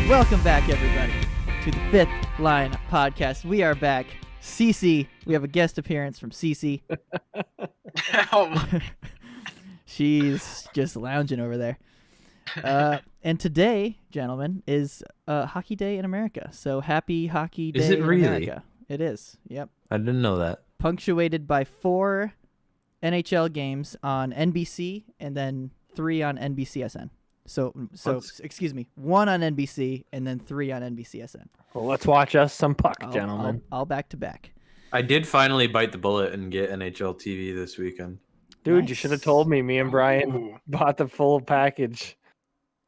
Welcome back, everybody, to the Fifth Line Podcast. We are back. Cece, we have a guest appearance from Cece. She's just lounging over there. And today, gentlemen, is Hockey Day in America. So happy Hockey Day is it really? in America. It is, yep. I didn't know that. Punctuated by 4 NHL games on NBC and then 3 on NBCSN. So excuse me, 1 on NBC and then 3 on NBCSN. Well, let's watch us some puck, gentlemen. I'll back to back. I did finally bite the bullet and get NHL TV this weekend. Dude, Nice. You should have told me. Me and Brian bought the full package.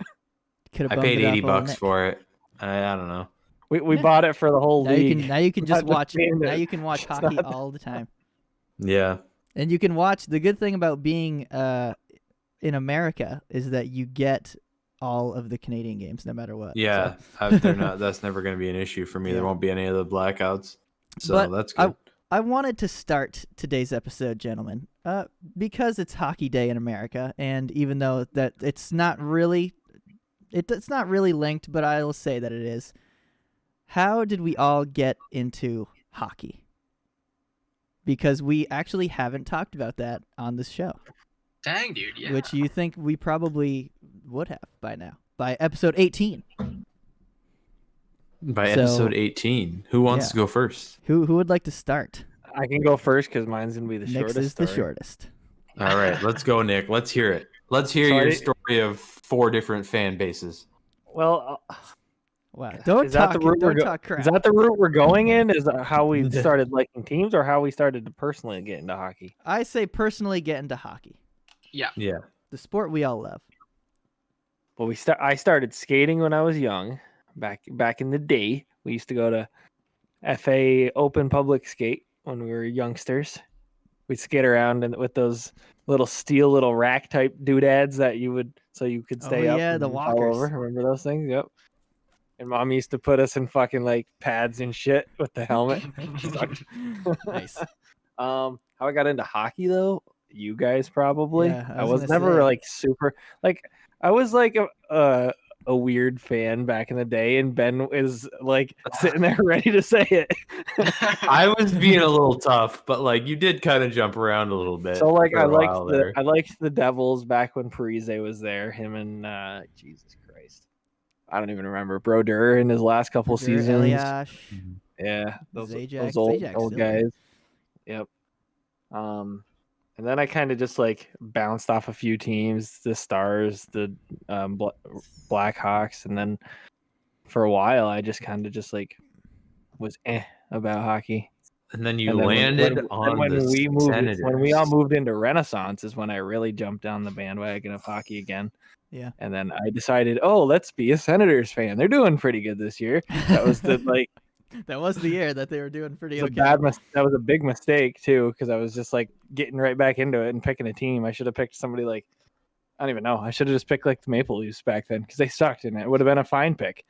I paid $80 for it. I don't know. We bought it for the whole league. Now you can just watch it. Just Now you can watch hockey all the time. Yeah. And you can watch. The good thing about being in America is that you get all of the Canadian games no matter what. Yeah, So. that's never going to be an issue for me. Yeah. There won't be any of the blackouts. So But that's good. I wanted to start today's episode, gentlemen, because it's Hockey Day in America, and even though that it's not really linked, but I'll say that it is. How did we all get into hockey? Because we actually haven't talked about that on this show. Dang, dude, yeah. Which you think we probably would have by now, by episode 18. By episode 18, who wants to go first? Who would like to start? I can go first because mine's going to be the Nick's shortest. is the shortest. All right, let's go, Nick. Let's hear it. Let's hear your story of 4 different fan bases. Well, wow. Don't talk crap. Is that the route we're going in? Is that how we started liking teams or how we started to personally get into hockey? I say personally get into hockey. Yeah. The sport we all love. Well, I started skating when I was young. Back in the day, we used to go to FA Open Public Skate when we were youngsters. We'd skate around with those little rack type doodads that you could stay up. Yeah, the and fall walkers. over. Remember those things? Yep. And Mom used to put us in fucking like pads and shit with the helmet. Nice. How I got into hockey though, you guys probably. Yeah, I was never like super like. I was like a weird fan back in the day, and Ben is like sitting there ready to say it. I was being a little tough, but like you did kind of jump around a little bit. So like I liked the Devils back when Parise was there. Him and Jesus Christ, I don't even remember Brodeur in his last couple seasons. Eliash. Yeah, those Zajac old still guys. Yep. And then I kind of just like bounced off a few teams, the Stars, the Blackhawks, and then for a while I just kind of just like was about hockey. And then landed on when the Senators. When we all moved into Renaissance is when I really jumped on the bandwagon of hockey again. Yeah. And then I decided, let's be a Senators fan. They're doing pretty good this year. That was the like. That was the year that they were doing pretty okay. That was a big mistake too, because I was just like getting right back into it and picking a team. I should have picked somebody like, I don't even know. I should have just picked like the Maple Leafs back then because they sucked, and it would have been a fine pick.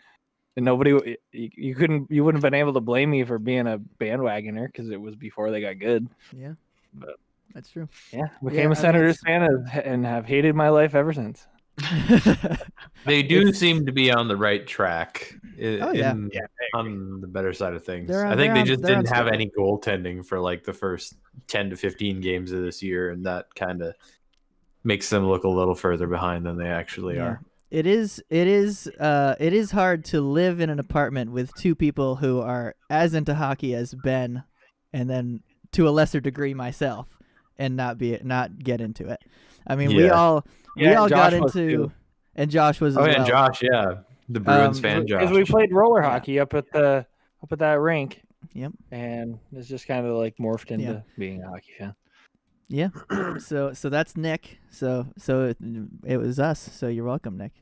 And nobody, you wouldn't have been able to blame me for being a bandwagoner because it was before they got good. Yeah, but that's true. Yeah, became a Senators fan and have hated my life ever since. They do seem to be on the right track. On the better side of things. I think they just didn't have any goaltending for like the first 10 to 15 games of this year, and that kind of makes them look a little further behind than they actually are. It is hard to live in an apartment with 2 people who are as into hockey as Ben, and then to a lesser degree myself, and not get into it. I mean, we all got into, and Josh was. And Josh, yeah, the Bruins fan, Josh. Because we played roller hockey up at that rink. Yep. And it's just kind of like morphed into being a hockey fan. Yeah. So that's Nick. So it was us. So you're welcome, Nick.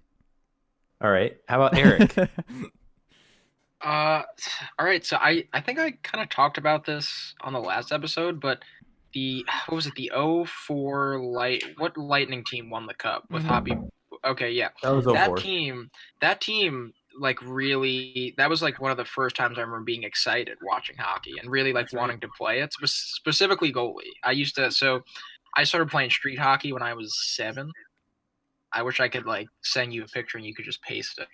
All right. How about Eric? All right. So I think I kind of talked about this on the last episode, but the 04 what Lightning team won the cup with Hoppy? Okay, yeah. That was 04. That team like really, that was like one of the first times I remember being excited watching hockey and really like wanting to play it, specifically goalie. I started playing street hockey when I was 7. I wish I could like send you a picture and you could just paste it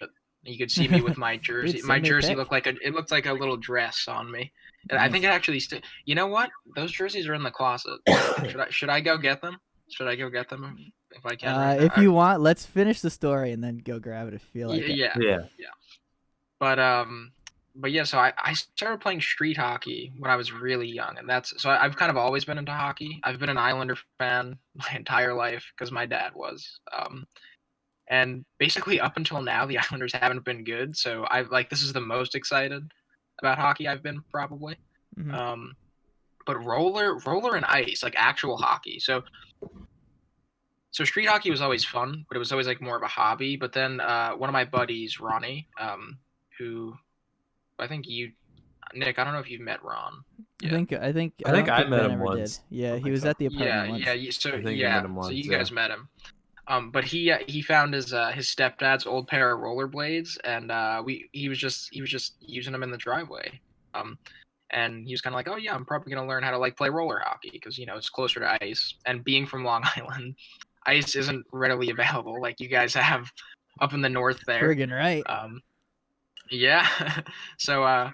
You could see me with my jersey. Dude, My send me a jersey pic. looked like a little dress on me. And I Nice. think it actually you know what? Those jerseys are in the closet. Should I go get them? Should I go get them if I can right now? If you want, let's finish the story and then go grab it if you feel like it. Yeah. But yeah, so I started playing street hockey when I was really young, and I've kind of always been into hockey. I've been an Islander fan my entire life because my dad was. And basically up until now, the Islanders haven't been good. So this is the most excited about hockey I've been probably. Mm-hmm. But roller and ice, like actual hockey. So street hockey was always fun, but it was always like more of a hobby. But then one of my buddies, Ronnie, who I think Nick, I don't know if you've met Ron. Yeah. I think I met Ben him ever once. Did. Yeah, he was at the apartment once. So I think I met him once, so you guys met him. But he found his stepdad's old pair of rollerblades, and he was just using them in the driveway. And he was kind of like, oh yeah, I'm probably gonna learn how to like play roller hockey because it's closer to ice. And being from Long Island, ice isn't readily available like you guys have up in the north there. Friggin' right. Yeah. So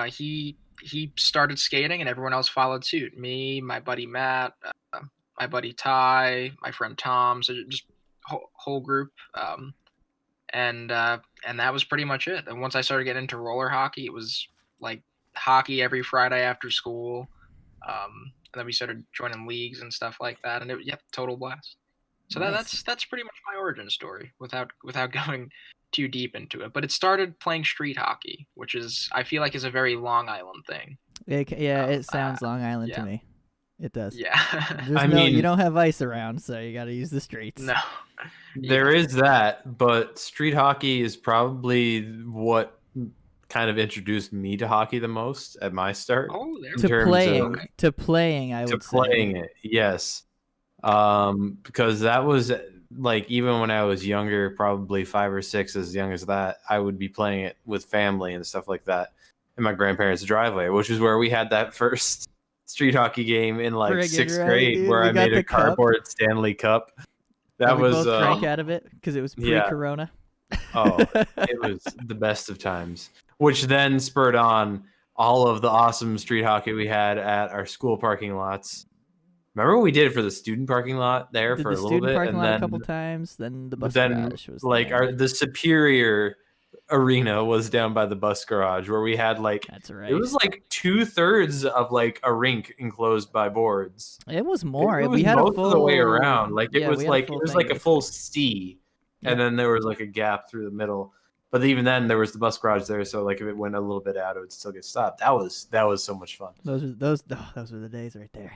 he started skating, and everyone else followed suit. Me, my buddy Matt, my buddy Ty, my friend Tom. So just whole group. And that was pretty much it. And once I started getting into roller hockey, it was like hockey every Friday after school. And then we started joining leagues and stuff like that, and total blast. So Nice. that's pretty much my origin story without going too deep into it. But it started playing street hockey, which I feel like is a very Long Island thing. It sounds Long Island to me. It does. Yeah. You don't have ice around, so you got to use the streets. No. There is that, but street hockey is probably what kind of introduced me to hockey the most at my start. Oh, there to playing, I would say. To playing it, yes. Because that was like even when I was younger, probably 5 or 6, as young as that, I would be playing it with family and stuff like that in my grandparents' driveway, which is where we had that first street hockey game in like sixth grade, dude. where I made a cardboard Stanley Cup. That was both drank out of it because it was pre-corona. Oh, it was the best of times, which then spurred on all of the awesome street hockey we had at our school parking lots. Remember what we did for the student parking lot there for a little bit, and then a couple times. Then the bus garage was like there. the Superior arena was down by the bus garage, where we had like that's right. It was like 2/3 of like a rink enclosed by boards. It was more. We had a full the way around. Like it was like a full C, and then there was like a gap through the middle. But even then, there was the bus garage there, so like if it went a little bit out, it would still get stopped. That was so much fun. Those were the days right there.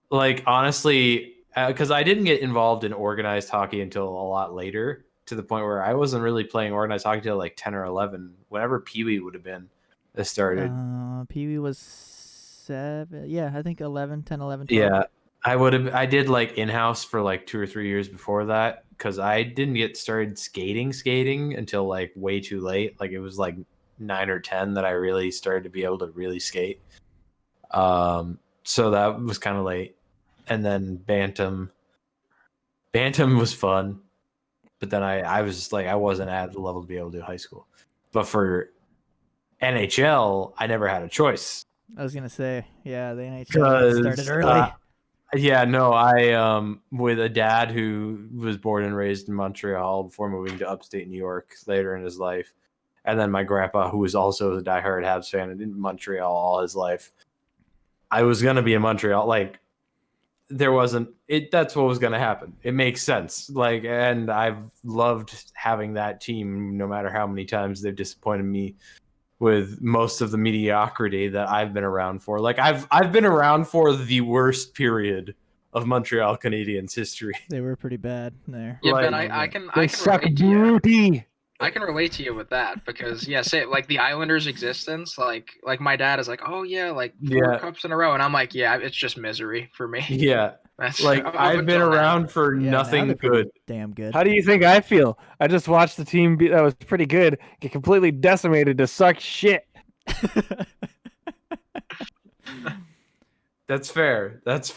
Like honestly, because I didn't get involved in organized hockey until a lot later, to the point where I wasn't really playing organized hockey until like 10 or 11, whenever Pee Wee would have been that started. Pee Wee was 7. Yeah, I think 11, 10, 11, 12. Yeah, I did like in-house for like 2 or 3 years before that, because I didn't get started skating until like way too late. Like it was like 9 or 10 that I really started to be able to really skate. So that was kind of late. And then Bantam was fun. But then I was just like, I wasn't at the level to be able to do high school. But for NHL, I never had a choice. I was gonna say, yeah, the NHL started early. I with a dad who was born and raised in Montreal before moving to upstate New York later in his life, and then my grandpa, who was also a diehard Habs fan and in Montreal all his life. I was gonna be in Montreal, like. That's what was going to happen. It makes sense. Like, and I've loved having that team, no matter how many times they've disappointed me with most of the mediocrity that I've been around for. Like I've been around for the worst period of Montreal Canadiens history. They were pretty bad there. Yeah, but I can relate to you with that, because say like the Islanders' existence, like my dad is like, oh yeah, like 4 cups in a row, and I'm like, yeah, it's just misery for me. Yeah, like I've been around for nothing good. Damn good. How do you think I feel? I just watched the team that was pretty good get completely decimated to suck shit. That's fair. But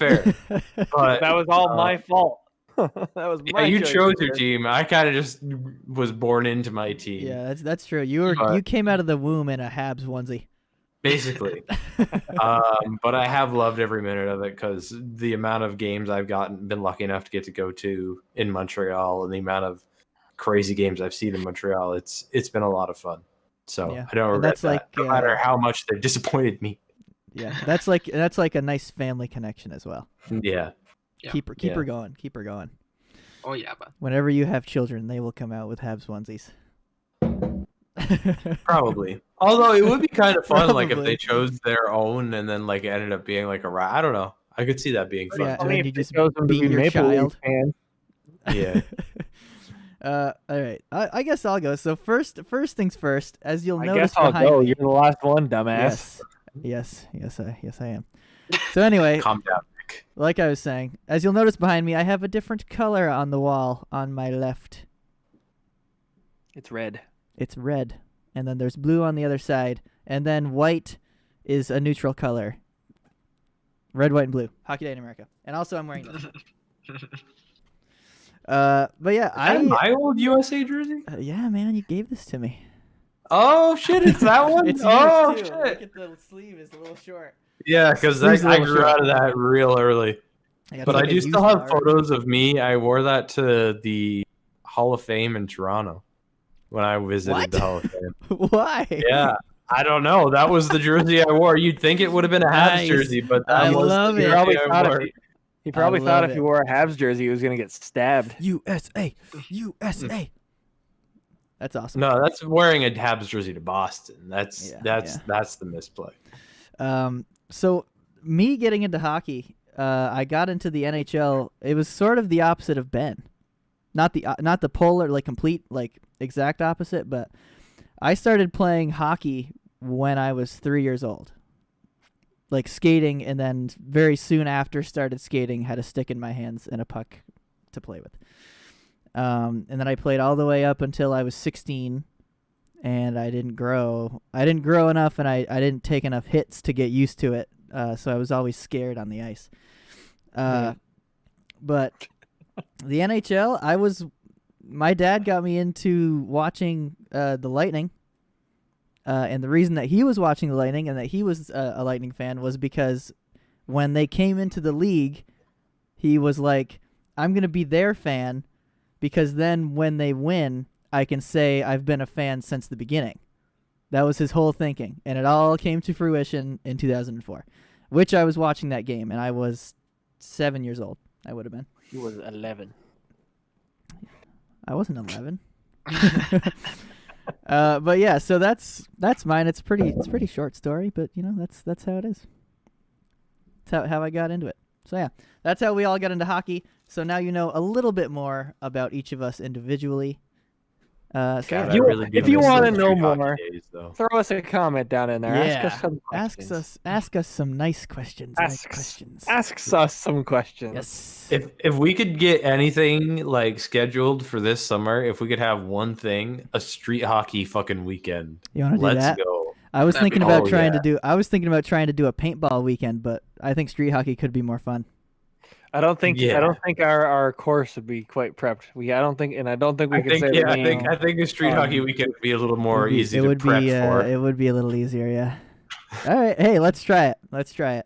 that was all my fault. That was my you choice. chose your team. I kind of just was born into my team. Yeah, that's true. You came out of the womb in a Habs onesie. Basically. But I have loved every minute of it because the amount of games I've been lucky enough to get to go to in Montreal and the amount of crazy games I've seen in Montreal, it's been a lot of fun. So I don't regret that, no matter how much they've disappointed me. Yeah, that's like a nice family connection as well. Yeah. Keep her going. Keep her going. Oh yeah, but whenever you have children, they will come out with Habs onesies. Probably. Although it would be kind of fun, like if they chose their own and then like it ended up being like a rat. I don't know. I could see that being fun. Yeah, and then you just beat your child. Yeah. All right. I guess I'll go. So first things first. As you'll notice, I guess I'll go. Me, you're the last one, dumbass. Yes, I am. So anyway, calm down, Nick. Like I was saying, as you'll notice behind me, I have a different color on the wall on my left. It's red. It's red, and then there's blue on the other side, and then white is a neutral color. Red, white, and blue. Hockey Day in America. And also I'm wearing this. But yeah, my old USA jersey? Yeah, man, you gave this to me. Oh shit, it's that one? It's oh too. shit. Look at the sleeve, it's a little short. Yeah, because I grew out of that real early. But I do still have photos of me. I wore that to the Hall of Fame in Toronto when I visited the Hall of Fame. Why? Yeah. I don't know. That was the jersey I wore. You'd think it would have been a Habs jersey, but I love it. He probably thought if he wore a Habs jersey, he was going to get stabbed. USA. That's awesome. No, that's wearing a Habs jersey to Boston. That's the misplay. So me getting into hockey, I got into the NHL. It was sort of the opposite of Ben, not the polar complete exact opposite, but I started playing hockey when I was 3 years old, skating, and then very soon after started skating, had a stick in my hands and a puck to play with. And then I played all the way up until I was 16, and I didn't grow enough, and I didn't take enough hits to get used to it. So I was always scared on the ice. But the NHL, my dad got me into watching the Lightning. And the reason that he was watching the Lightning and that he was a Lightning fan was because when they came into the league, he was like, I'm going to be their fan because then when they win, I can say I've been a fan since the beginning. That was his whole thinking. And it all came to fruition in 2004, which I was watching that game, and I was 7 years old. I would have been. He was 11. I wasn't 11. But yeah, so that's mine. It's pretty short story, but that's how it is. That's how I got into it. So yeah, that's how we all got into hockey. So now you know a little bit more about each of us individually. If you want to know more, throw us a comment down in there. Yeah. Ask us some nice questions. Ask us some questions. Yes. If we could get anything scheduled for this summer, if we could have one thing, a street hockey fucking weekend. You want to do that? Let's go. I was thinking about trying to do a paintball weekend, but I think street hockey could be more fun. I don't think our course would be quite prepped. I don't think we could say. Yeah, I think a street hockey weekend would be a little more easy to prep for. It would be a little easier, yeah. All right, hey, let's try it.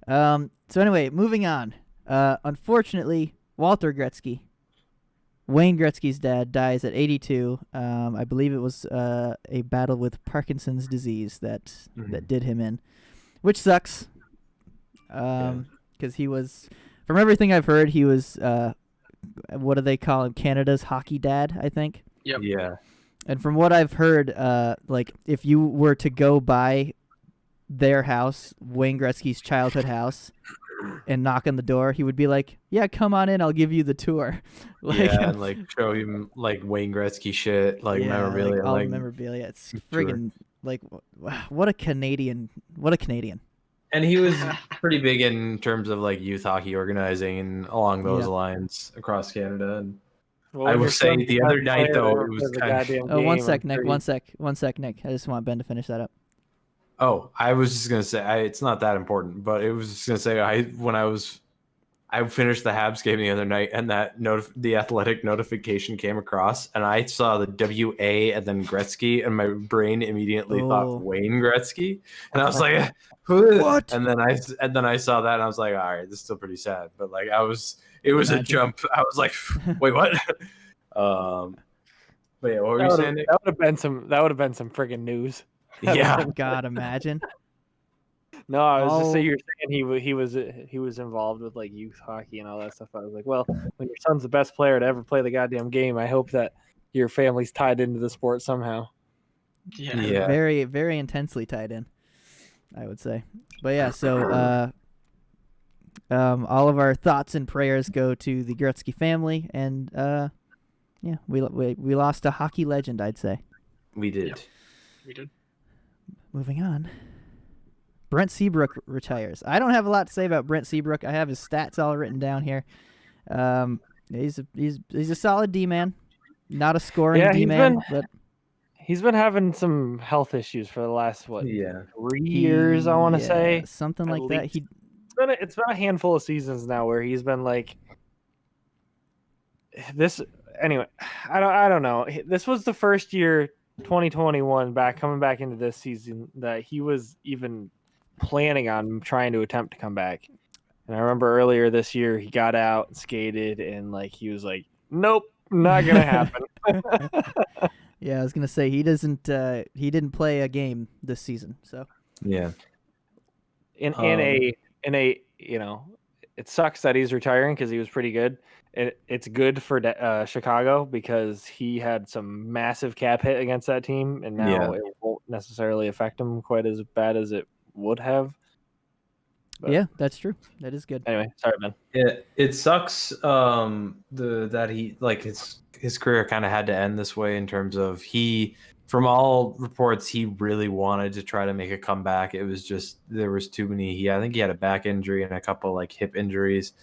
So anyway, moving on. Unfortunately, Walter Gretzky, Wayne Gretzky's dad, dies at 82. I believe it was a battle with Parkinson's disease that did him in, which sucks. Because he was. From everything I've heard, he was, what do they call him? Canada's hockey dad, I think. Yep. Yeah. And from what I've heard, if you were to go by their house, Wayne Gretzky's childhood house, and knock on the door, he would be like, "Yeah, come on in. I'll give you the tour." And show him Wayne Gretzky shit, memorabilia. All memorabilia. It's friggin' what a Canadian. What a Canadian. And he was pretty big in terms of youth hockey organizing and along those lines across Canada. And I will say the other night though, it was kind of. Oh, one sec, Nick. One sec, Nick. I just want Ben to finish that up. Oh, I was just gonna say it's not that important, but it was just gonna say when I was I finished the Habs game the other night, and that the Athletic notification came across, and I saw the WA and then Gretzky, and my brain immediately thought Wayne Gretzky, and I was like, "What?" And then I saw that, and I was like, all right, this is still pretty sad, but like it was a jump. I was like, wait, what? But yeah, what were you saying? That would have been some friggin' news. Yeah, God, imagine. No, I was just saying you're saying he was involved with like youth hockey and all that stuff. I was like, well, when your son's the best player to ever play the goddamn game, I hope that your family's tied into the sport somehow. Yeah. Very, very intensely tied in, I would say. But yeah, so all of our thoughts and prayers go to the Gretzky family, and yeah, we lost a hockey legend, I'd say. We did. Yeah. We did. Moving on. Brent Seabrook retires. I don't have a lot to say about Brent Seabrook. I have his stats all written down here. He's a solid D-man, not a scoring D-man, but he's been having some health issues for the last 3 years. I want to say something like that. It's been a handful of seasons now where he's been like this. Anyway, I don't know. This was the first year, 2021, coming back into this season, that he was even planning on trying to attempt to come back. And I remember earlier this year he got out and skated, and like he was like, nope, not gonna happen. Yeah, I was gonna say he didn't play a game this season, so yeah. In a it sucks that he's retiring because he was pretty good. It's good for Chicago because he had some massive cap hit against that team, and now it won't necessarily affect him quite as bad as it would have. But, yeah, that's true. That is good. Anyway, sorry, Ben. It sucks that he like his career kind of had to end this way in terms of from all reports he really wanted to try to make a comeback. It was just there was too many. I think he had a back injury and a couple like hip injuries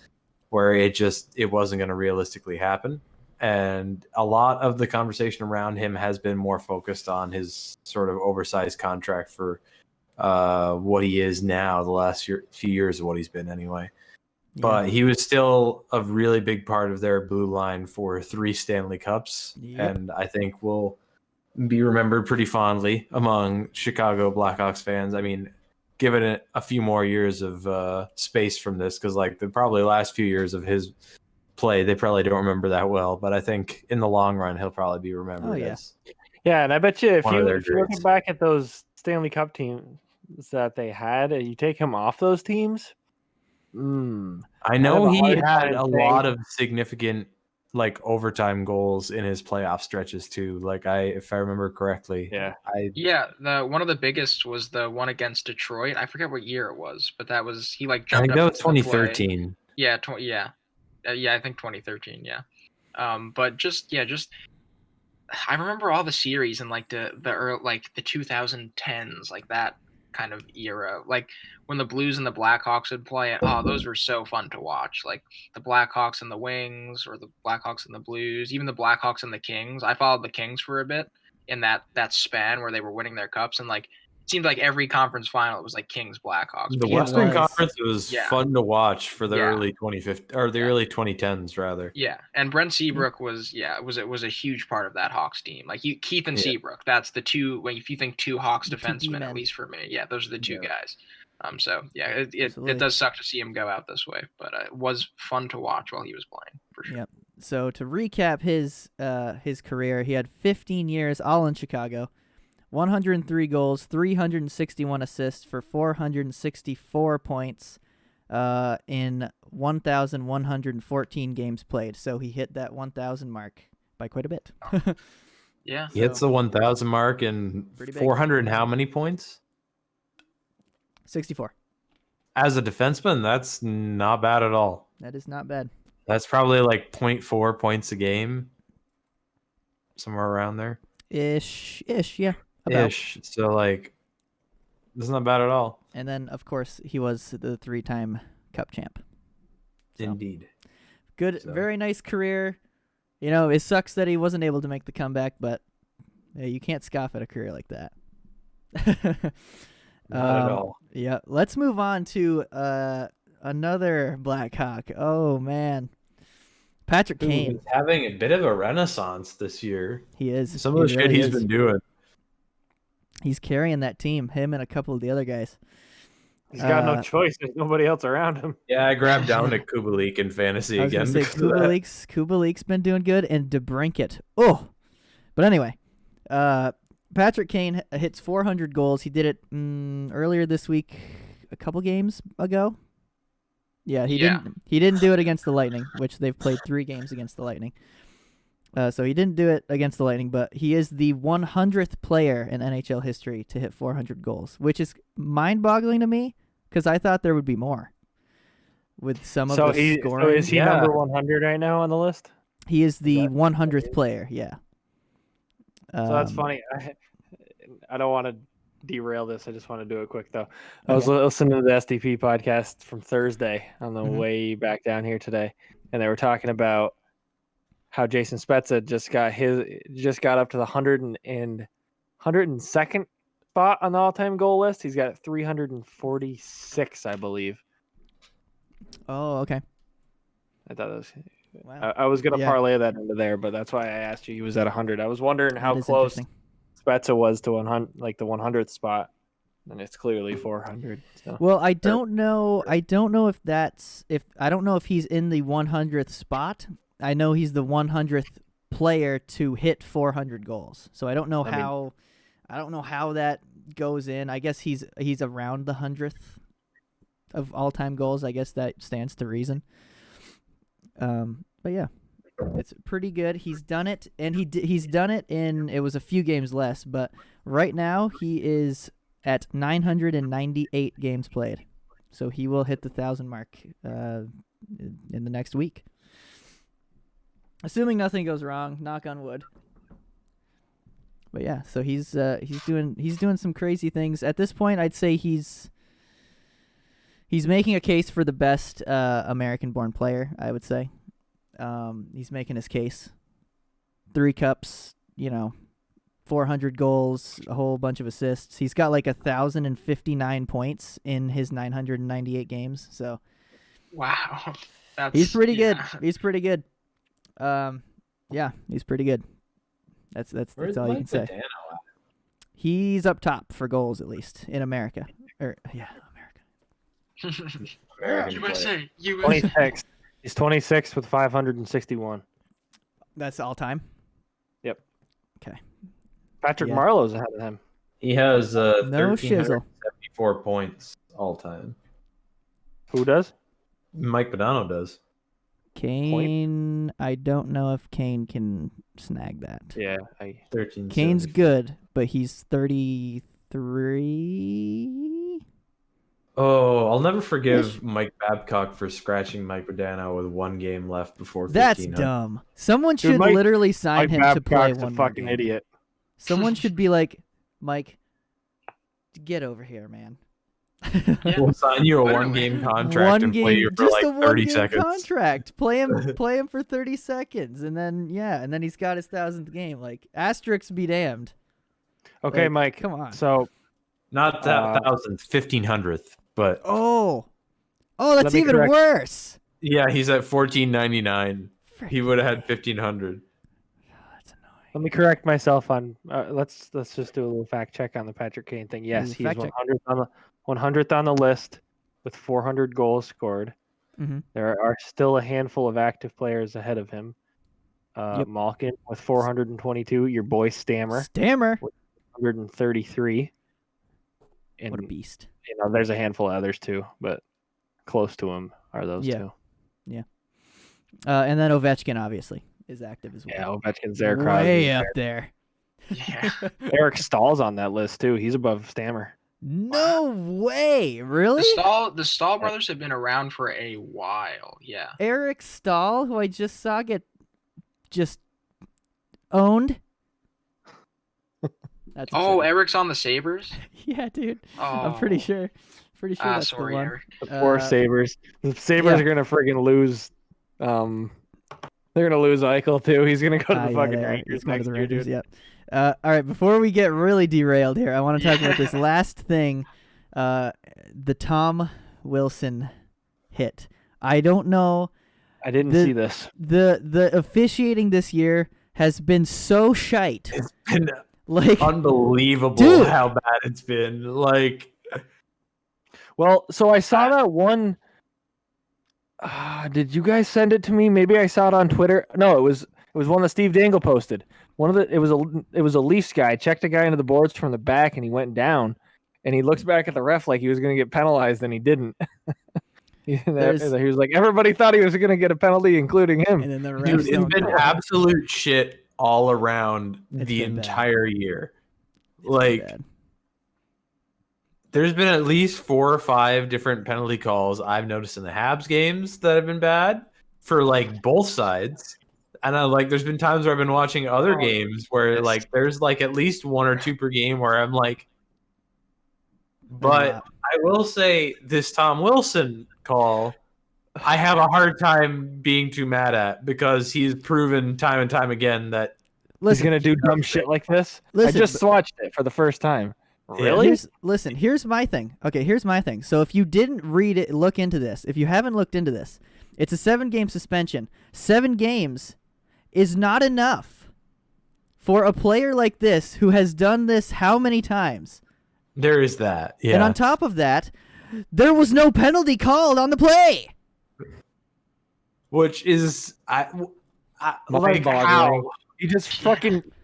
where it wasn't going to realistically happen. And a lot of the conversation around him has been more focused on his sort of oversized contract for what he is now, the last few years of what he's been anyway. Yeah. But he was still a really big part of their blue line for 3 Stanley Cups. Yep. And I think will be remembered pretty fondly among Chicago Blackhawks fans. I mean, given it a few more years of space from this, because like the probably last few years of his play, they probably don't remember that well. But I think in the long run, he'll probably be remembered as and I bet you if you look back at those Stanley Cup teams that they had, you take him off those teams. I know he had a lot of significant like overtime goals in his playoff stretches too. Like if I remember correctly, one of the biggest was the one against Detroit. I forget what year it was, but that was he like jumped. I think up that was 2013. Yeah, I think 2013. Yeah, but just I remember all the series in like the early, like the 2010s, like that kind of era, like when the Blues and the Blackhawks would play. Those were so fun to watch. Like the Blackhawks and the Wings, or the Blackhawks and the Blues, even the Blackhawks and the Kings. I followed the Kings for a bit in that span where they were winning their cups, and like it seemed like every conference final it was like Kings Blackhawks. The Western Conference was fun to watch for the early 2015 or the early 2010s rather. Yeah, and Brent Seabrook was a huge part of that Hawks team. Like Keith and Seabrook, that's the two. If you think two Hawks defensemen, at least for me, those are the two guys. So it does suck to see him go out this way, but it was fun to watch while he was playing for sure. Yep. So to recap his career, he had 15 years all in Chicago. 103 goals, 361 assists for 464 points in 1,114 games played. So he hit that 1,000 mark by quite a bit. Yeah. He hits the 1,000 mark in 400 and how many points? 64. As a defenseman, that's not bad at all. That is not bad. That's probably like 0.4 points a game. Somewhere around there. Ish, yeah. Ish. So, like, that's not bad at all. And then, of course, he was the 3-time Cup champ. So, indeed. Good, very nice career. You know, it sucks that he wasn't able to make the comeback, but you can't scoff at a career like that. Not at all. Yeah. Let's move on to a Another Blackhawk. Oh, man. Patrick Kane. He's having a bit of a renaissance this year. He is. Some of the shit he's been doing. He's carrying that team, him and a couple of the other guys. He's got no choice. There's nobody else around him. Yeah, I grabbed down to Kubalik in fantasy again. Kubalik's been doing good, and DeBrincat. Oh, but anyway, Patrick Kane hits 400 goals. He did it earlier this week, a couple games ago. Yeah, he didn't do it against the Lightning, which they've played 3 games against the Lightning. So he didn't do it against the Lightning, but he is the 100th player in NHL history to hit 400 goals, which is mind-boggling to me because I thought there would be more with some of the scoring. So is he number 100 right now on the list? He is the 100th player, yeah. So that's funny. I don't want to derail this. I just want to do it quick, though. I was listening to the SDP podcast from Thursday on the way back down here today, and they were talking about how Jason Spezza just got up to the 102nd spot on the all-time goal list. He's got 346, I believe. Oh, okay. I thought that was. Wow. I was gonna parlay that into there, but that's why I asked you. He was at 100. I was wondering how close Spezza was to 100, like the 100th spot, and it's clearly 400. So. Well, I don't know if he's in the 100th spot. I know he's the 100th player to hit 400 goals. So I don't know how that goes in. I guess he's around the 100th of all-time goals. I guess that stands to reason. But yeah, it's pretty good. He's done it, and he's done it in, it was a few games less, but right now he is at 998 games played. So he will hit the 1,000 mark in the next week. Assuming nothing goes wrong, knock on wood. But yeah, so he's doing some crazy things. At this point, I'd say he's making a case for the best American-born player, I would say. He's making his case. 3 cups, 400 goals, a whole bunch of assists. He's got like 1,059 points in his 998 games. So, wow, he's pretty good. He's pretty good. Yeah, he's pretty good. That's all you can say. He's up top for goals, at least in America. America. USA. 26. He's 26 with 561. That's all time. Yep. Okay. Patrick Marleau's ahead of him. He has 1,374 points all time. Who does? Mike Modano does. Kane, I don't know if Kane can snag that. Yeah, 13. Kane's good, but he's 33. Oh, I'll never forgive Mike Babcock for scratching Mike Modano with 1 game left before 1500. That's dumb. Someone should literally sign him to play one. A fucking game. Idiot. Someone should be like, Mike, get over here, man. We'll sign you a 1-game contract and play you for like 30 seconds. Contract. Play him for 30 seconds, and then he's got his 1,000th game. Like, asterisks be damned. Okay, like, Mike. Come on. So, not 1,000th, 1,500th, but that's even worse. Yeah, he's at 1,499. He would have had 1,500. Let me correct myself on. Let's just do a little fact check on the Patrick Kane thing. Yes, he's 100th on the list with 400 goals scored. Mm-hmm. There are still a handful of active players ahead of him. Malkin with 422. Your boy Stammer with 133. And, what a beast! There's a handful of others too, but close to him are those two. Yeah. And then Ovechkin obviously is active as well. Yeah, Ovechkin's there. Way up there. Yeah. Eric Stahl's on that list too. He's above Stammer. No way! Really? The Stahl brothers have been around for a while. Yeah. Eric Stahl, who I just saw get just owned. Eric's on the Sabres? Yeah, dude. Oh. I'm pretty sure. That's sorry, the one. Eric. The poor Sabres. The Sabres are gonna friggin' lose. They're gonna lose Eichel too. He's gonna go to the fucking Rangers next year, dude. Yeah. All right. Before we get really derailed here, I want to talk about this last thing. The Tom Wilson hit. I don't know. I didn't see this. The officiating this year has been so shite. It's been like unbelievable dude. How bad it's been. Like, well, so I saw that one. Did you guys send it to me? Maybe I saw it on Twitter. No, it was one that Steve Dangle posted. It was a Leafs guy. Checked a guy into the boards from the back, and he went down. And he looks back at the ref like he was going to get penalized, and he didn't. He was like, everybody thought he was going to get a penalty, including him. And then the dude, it's been absolute shit all around the entire year. Like, there's been at least 4 or 5 different penalty calls I've noticed in the Habs games that have been bad for like both sides. And there's been times where I've been watching other games where like there's like at least 1 or 2 per game where I'm like, but I will say this Tom Wilson call, I have a hard time being too mad at because he's proven time and time again that he's going to do dumb shit like this. I just watched it for the first time. Really? Here's my thing. Okay, here's my thing. So if you didn't read it, look into this. If you haven't looked into this, it's a 7-game suspension. 7 games is not enough for a player like this who has done this how many times? There is that, yeah. And on top of that, there was no penalty called on the play. Which is, like how? He just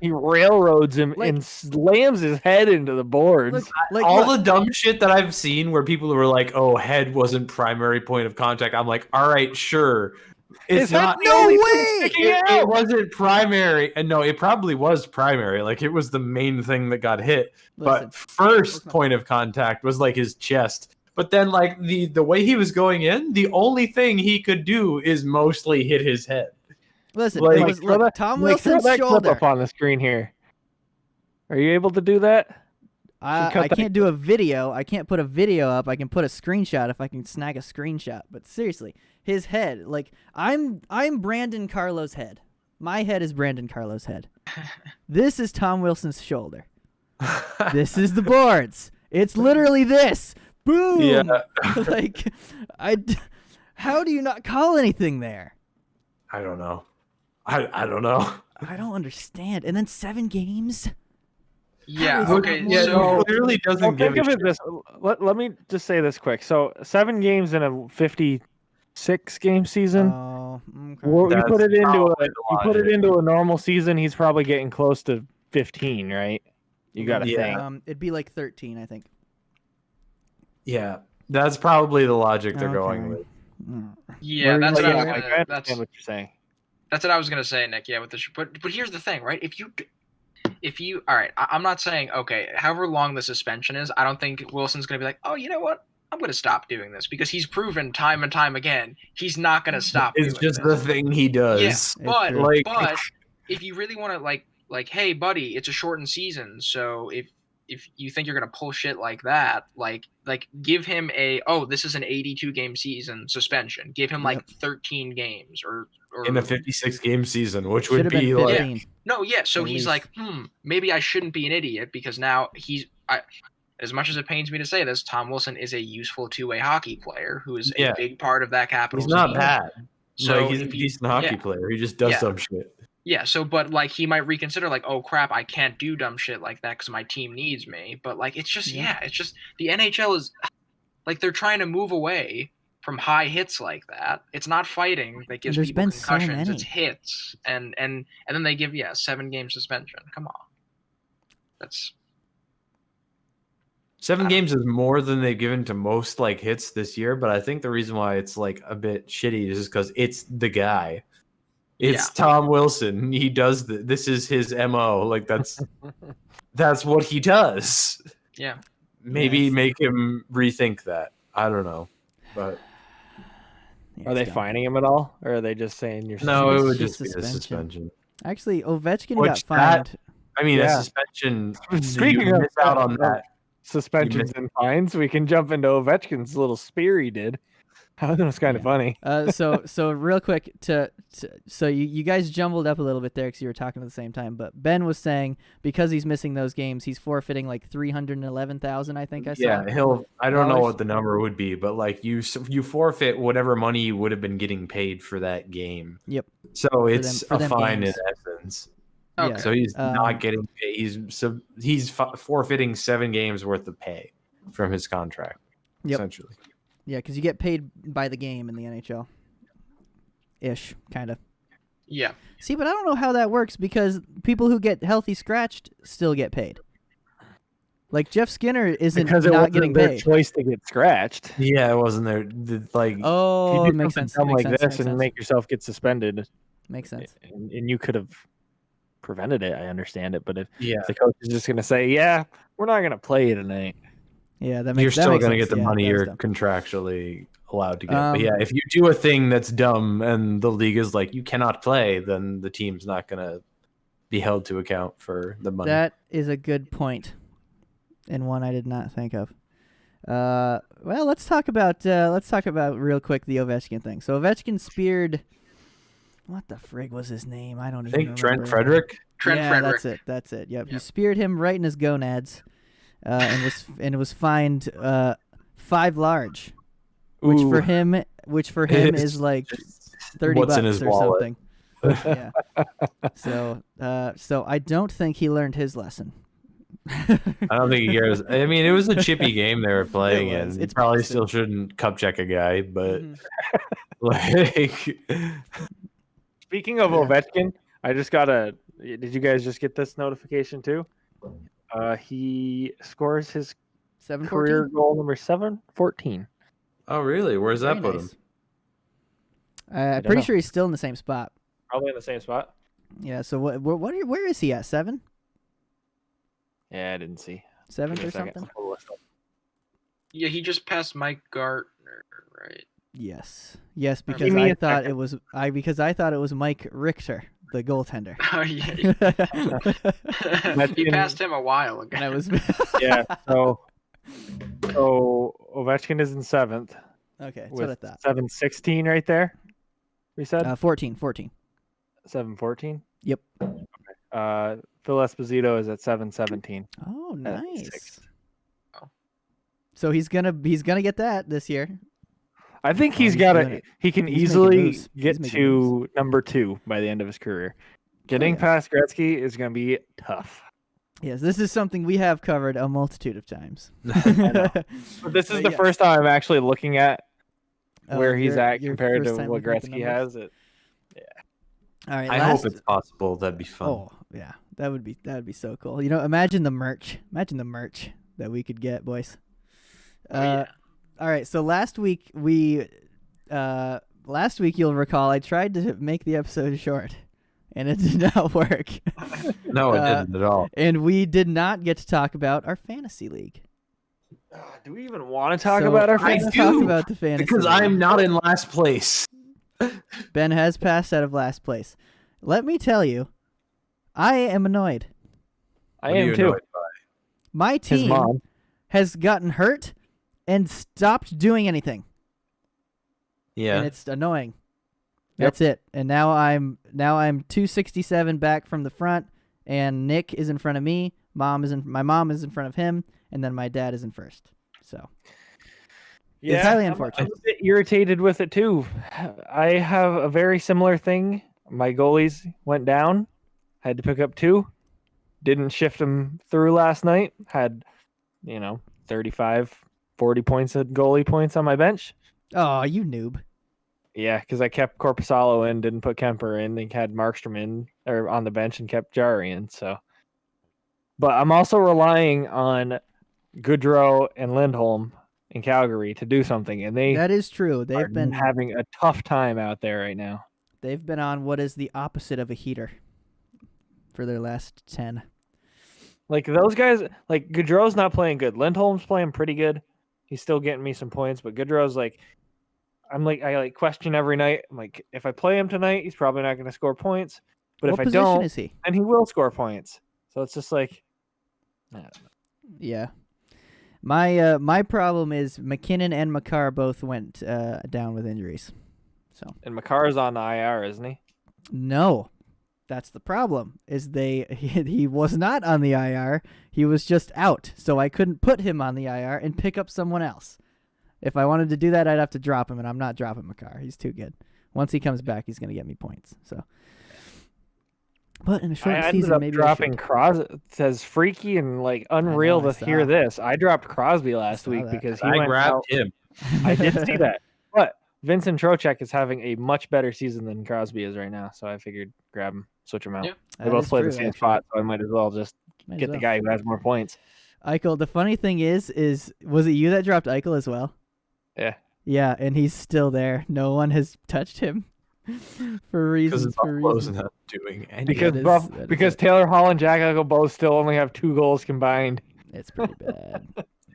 he railroads him and slams his head into the boards. The dumb shit that I've seen where people were like, oh, head wasn't primary point of contact. I'm like, all right, sure. It's not. No way. It wasn't primary. And no, it probably was primary. Like, it was the main thing that got hit. But first point of contact was like his chest. But then like the way he was going in, the only thing he could do is mostly hit his head. Listen, look, Tom Wilson's shoulder. Clip up on the screen here. Are you able to do that? I can't do a video. I can't put a video up. I can put a screenshot if I can snag a screenshot. But seriously, his head, like I'm Brandon Carlo's head. My head is Brandon Carlo's head. This is Tom Wilson's shoulder. This is the boards. It's literally this. Boom. Yeah. Like, how do you not call anything there? I don't know. I don't know. I don't understand. And then 7 games? Yeah, okay. Yeah, so clearly doesn't give think of it this. Let me just say this quick. So 7 games in a 56-game season. Oh, okay. Well, you put it into a normal season, he's probably getting close to 15, right? You got to think. It'd be like 13, I think. Yeah, that's probably the logic they're going with. Yeah, that's what I understand what you're saying. That's what I was gonna say, Nick. Yeah, but here's the thing, right? If you all right, I'm not saying okay. However long the suspension is, I don't think Wilson's gonna be like, oh, you know what? I'm gonna stop doing this because he's proven time and time again he's not gonna stop. It's just the thing he does. Yes, but if you really want to like, hey, buddy, it's a shortened season, so if you think you're gonna pull shit like that, like give him this is an 82-game season suspension. Give him like 13 games or in a 56-game season, which would be like So he's like, maybe I shouldn't be an idiot because now as much as it pains me to say this, Tom Wilson is a useful 2-way hockey player who is a big part of that Capitals team. He's not team. bad. So he's a decent hockey player. He just does some shit. Yeah, so but like he might reconsider like, oh crap, I can't do dumb shit like that because my team needs me. But like it's just it's just the NHL is like they're trying to move away from high hits like that. It's not fighting that gives people concussions. It's hits, and then they give 7-game suspension. Come on, that's 7 games is more than they've given to most like hits this year. But I think the reason why it's like a bit shitty is just because it's the guy. It's Tom Wilson. He does this is his MO. Like that's what he does. Yeah. Maybe make him rethink that. I don't know. But are they fining him at all, or are they just saying you're? No, it would just be a suspension. Actually, Ovechkin got fined. A suspension. Speaking of miss out on that suspensions and fines, we can jump into Ovechkin's little spear he did. That was kind of funny. So real quick, so you guys jumbled up a little bit there because you were talking at the same time. But Ben was saying because he's missing those games, he's forfeiting like $311,000. I think I saw. Yeah, I don't know what the number would be, but like you forfeit whatever money you would have been getting paid for that game. Yep. So it's a fine games. in essence. Okay. So he's not getting paid. He's forfeiting 7 games worth of pay from his contract. Yep. Essentially. Yeah, because you get paid by the game in the NHL. Ish, kind of. Yeah. See, but I don't know how that works because people who get healthy scratched still get paid. Like Jeff Skinner isn't because it not getting wasn't their paid. choice to get scratched. Yeah, it wasn't there. Like, oh, you it makes sense. Like makes this sense. and make yourself get suspended. Makes sense. And you could have prevented it. I understand it, but if the coach is just going to say, "Yeah, we're not going to play you tonight," yeah, that makes. You're still going to get the yeah, money you're contractually allowed to get. But yeah, if you do a thing that's dumb and the league is like you cannot play, then the team's not going to be held to account for the money. That is a good point, and one I did not think of. Well, let's talk about real quick the Ovechkin thing. So Ovechkin speared. What the frig was his name? I don't even remember. Trent Frederick. Frederick. That's it. Yep. He speared him right in his gonads, and was fined $5 large, which for him is like $30 in his or wallet. something. Yeah. So I don't think he learned his lesson. I don't think he cares. I mean, it was a chippy game they were playing, and you probably still shouldn't cup check a guy, but like. Speaking of Ovechkin, I just got did you guys just get this notification too? He scores his career goal number 714. Oh, really? Where's that put him? I'm pretty sure he's still in the same spot. Probably in the same spot. Yeah. So where is he at? 7? Yeah, I didn't see. 7th or something. Yeah, he just passed Mike Gartner, right? Yes, because I thought it was Mike Richter, the goaltender. Oh yeah, he passed him a while ago. And I was yeah. So Ovechkin is in 7th. Okay, that's what I thought. 716 right there. We said 14. 714. Yep. Okay. Phil Esposito is at 717. Oh, nice. So he's gonna get that this year. I think he can easily get to number 2 by the end of his career. Getting past Gretzky is going to be tough. Yes, this is something we have covered a multitude of times. But this is the first time I'm actually looking at where he's at compared to what Gretzky has. Yeah. All right. I hope it's possible. That'd be fun. Oh yeah, that would be so cool. You know, imagine the merch. Imagine the merch that we could get, boys. All right, so last week you'll recall I tried to make the episode short, and it did not work. No, it didn't at all. And we did not get to talk about our fantasy league. Do we even want to talk about our fantasy? Talk about the fantasy because league. I'm not in last place. Ben has passed out of last place. Let me tell you, I am annoyed. I am too. My team has gotten hurt and stopped doing anything. Yeah. And it's annoying. That's it. And now I'm 267 back from the front, and Nick is in front of me. My mom is in front of him, and then my dad is in first. So it's highly unfortunate. I'm a bit irritated with it too. I have a very similar thing. My goalies went down. Had to pick up 2. Didn't shift them through last night. Had 35 40 points of goalie points on my bench. Oh, you noob. Yeah, because I kept Korpisalo in, didn't put Kemper in, and had Markstrom in or on the bench and kept Jari in. So, but I'm also relying on Goodrow and Lindholm in Calgary to do something, and that is true. They've been having a tough time out there right now. They've been on what is the opposite of a heater for their last 10. Like those guys, like Goodrow's not playing good. Lindholm's playing pretty good. He's still getting me some points, but Goodrow's I question every night. I'm like, if I play him tonight, he's probably not going to score points. But what if I don't, is he? then he will score points. So it's just like, I don't know. Yeah. My problem is McKinnon and Makar both went down with injuries. So And Makar's on the IR, isn't he? no, that's the problem. He was not on the IR. He was just out, so I couldn't put him on the IR and pick up someone else. If I wanted to do that, I'd have to drop him, and I'm not dropping Makar. He's too good. Once he comes back, he's going to get me points. So, but in a short season, maybe dropping Crosby. It says freaky and like unreal to hear this. I dropped Crosby last week because I grabbed him. I did see that, but Vincent Trocheck is having a much better season than Crosby is right now, so I figured grab him, switch him out. Yeah, they both play the same spot, so I might as well just get the guy who has more points. Eichel. The funny thing is was it you that dropped Eichel as well? Yeah. Yeah, and he's still there. No one has touched him for reasons. Buffalo's not doing anything. Because Taylor Hall and Jack Eichel both still only have 2 goals combined. It's pretty bad.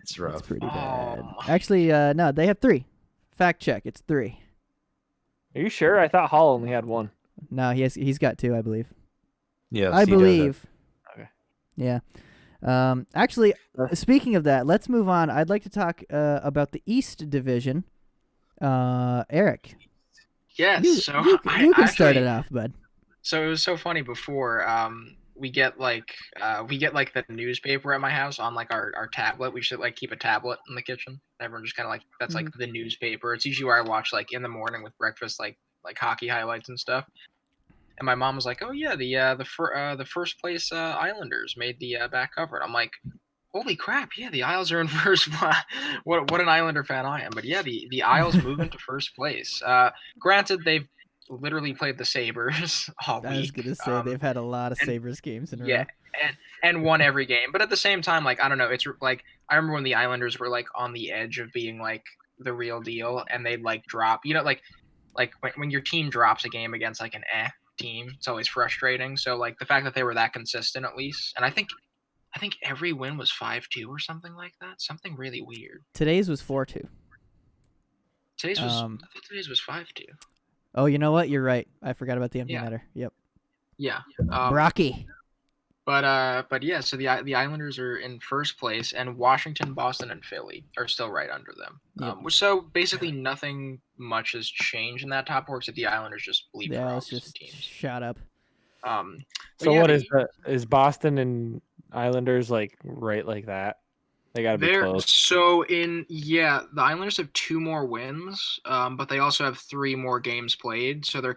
It's rough. It's pretty bad. Actually, no, they have 3. Fact check. It's 3. Are you sure? I thought Hall only had 1. No, he's got 2, I believe. Yeah, I believe. Okay. Yeah. Actually, speaking of that, let's move on. I'd like to talk about the East Division. Eric. Yes. You can start it off, bud. So it was so funny before. We get like the newspaper at my house on like our tablet. We should like keep a tablet in the kitchen. Everyone just kind of like that's like the newspaper. It's usually where I watch like in the morning with breakfast, like hockey highlights and stuff. And my mom was like, "Oh yeah, the first place Islanders made the back cover." And I'm like, "Holy crap! Yeah, the Isles are in first place." What an Islander fan I am! But yeah, the Isles move into first place. Granted, they've literally played the Sabres all week. I was gonna say they've had a lot of Sabres games in a row. Yeah, and won every game. But at the same time, like I don't know, it's like I remember when the Islanders were like on the edge of being like the real deal, and they'd like drop. You know, like when your team drops a game against like an team, it's always frustrating. So like the fact that they were that consistent at least, and I think every win was 5-2 or something like that. Something really weird. Today's was 4-2. Today's was I thought today's was 5-2. Oh, you know what? You're right. I forgot about the empty netter. Yep. Yeah. Brocky. But yeah, so the Islanders are in first place, and Washington, Boston, and Philly are still right under them. Yep. So basically nothing much has changed in that top four except the Islanders just leapfrogged some teams. Shut up. So yeah, what is Boston and Islanders like right like that? They gotta be close. So the Islanders have 2 more wins, but they also have 3 more games played, so they're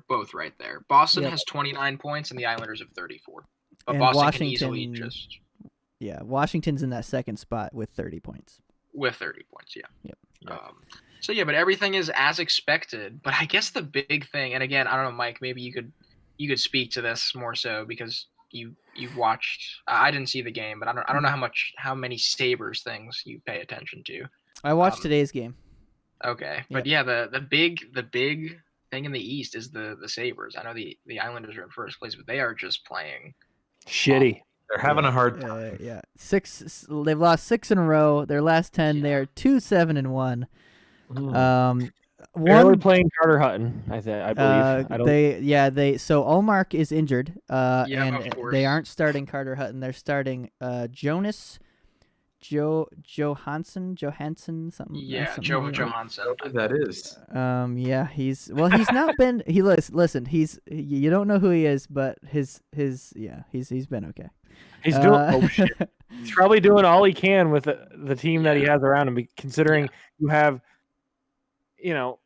both right there. Boston has 29 points, and the Islanders have 34. But and Boston can easily just. Yeah, Washington's in that second spot with 30 points. With 30 points, yeah. Yep. So yeah, but everything is as expected. But I guess the big thing, and again, I don't know, Mike, maybe you could speak to this more so because you've watched. I didn't see the game, but I don't know how many Sabres things you pay attention to. I watched today's game. Okay, but yeah, the big thing in the East is the Sabres. I know the Islanders are in first place, but they are just playing shitty. They're having a hard time. Yeah, they've lost 6 in a row. Their last 10, they're 2-7-1. They're playing Carter Hutton, I believe. So Ullmark is injured, and of course. they aren't starting Carter Hutton. They're starting Johansen, something. Yeah, something Johansson. That is. He's not been. Listen. You don't know who he is, but he's been okay. He's doing shit. He's probably doing all he can with the team that he has around him. Considering you have, 2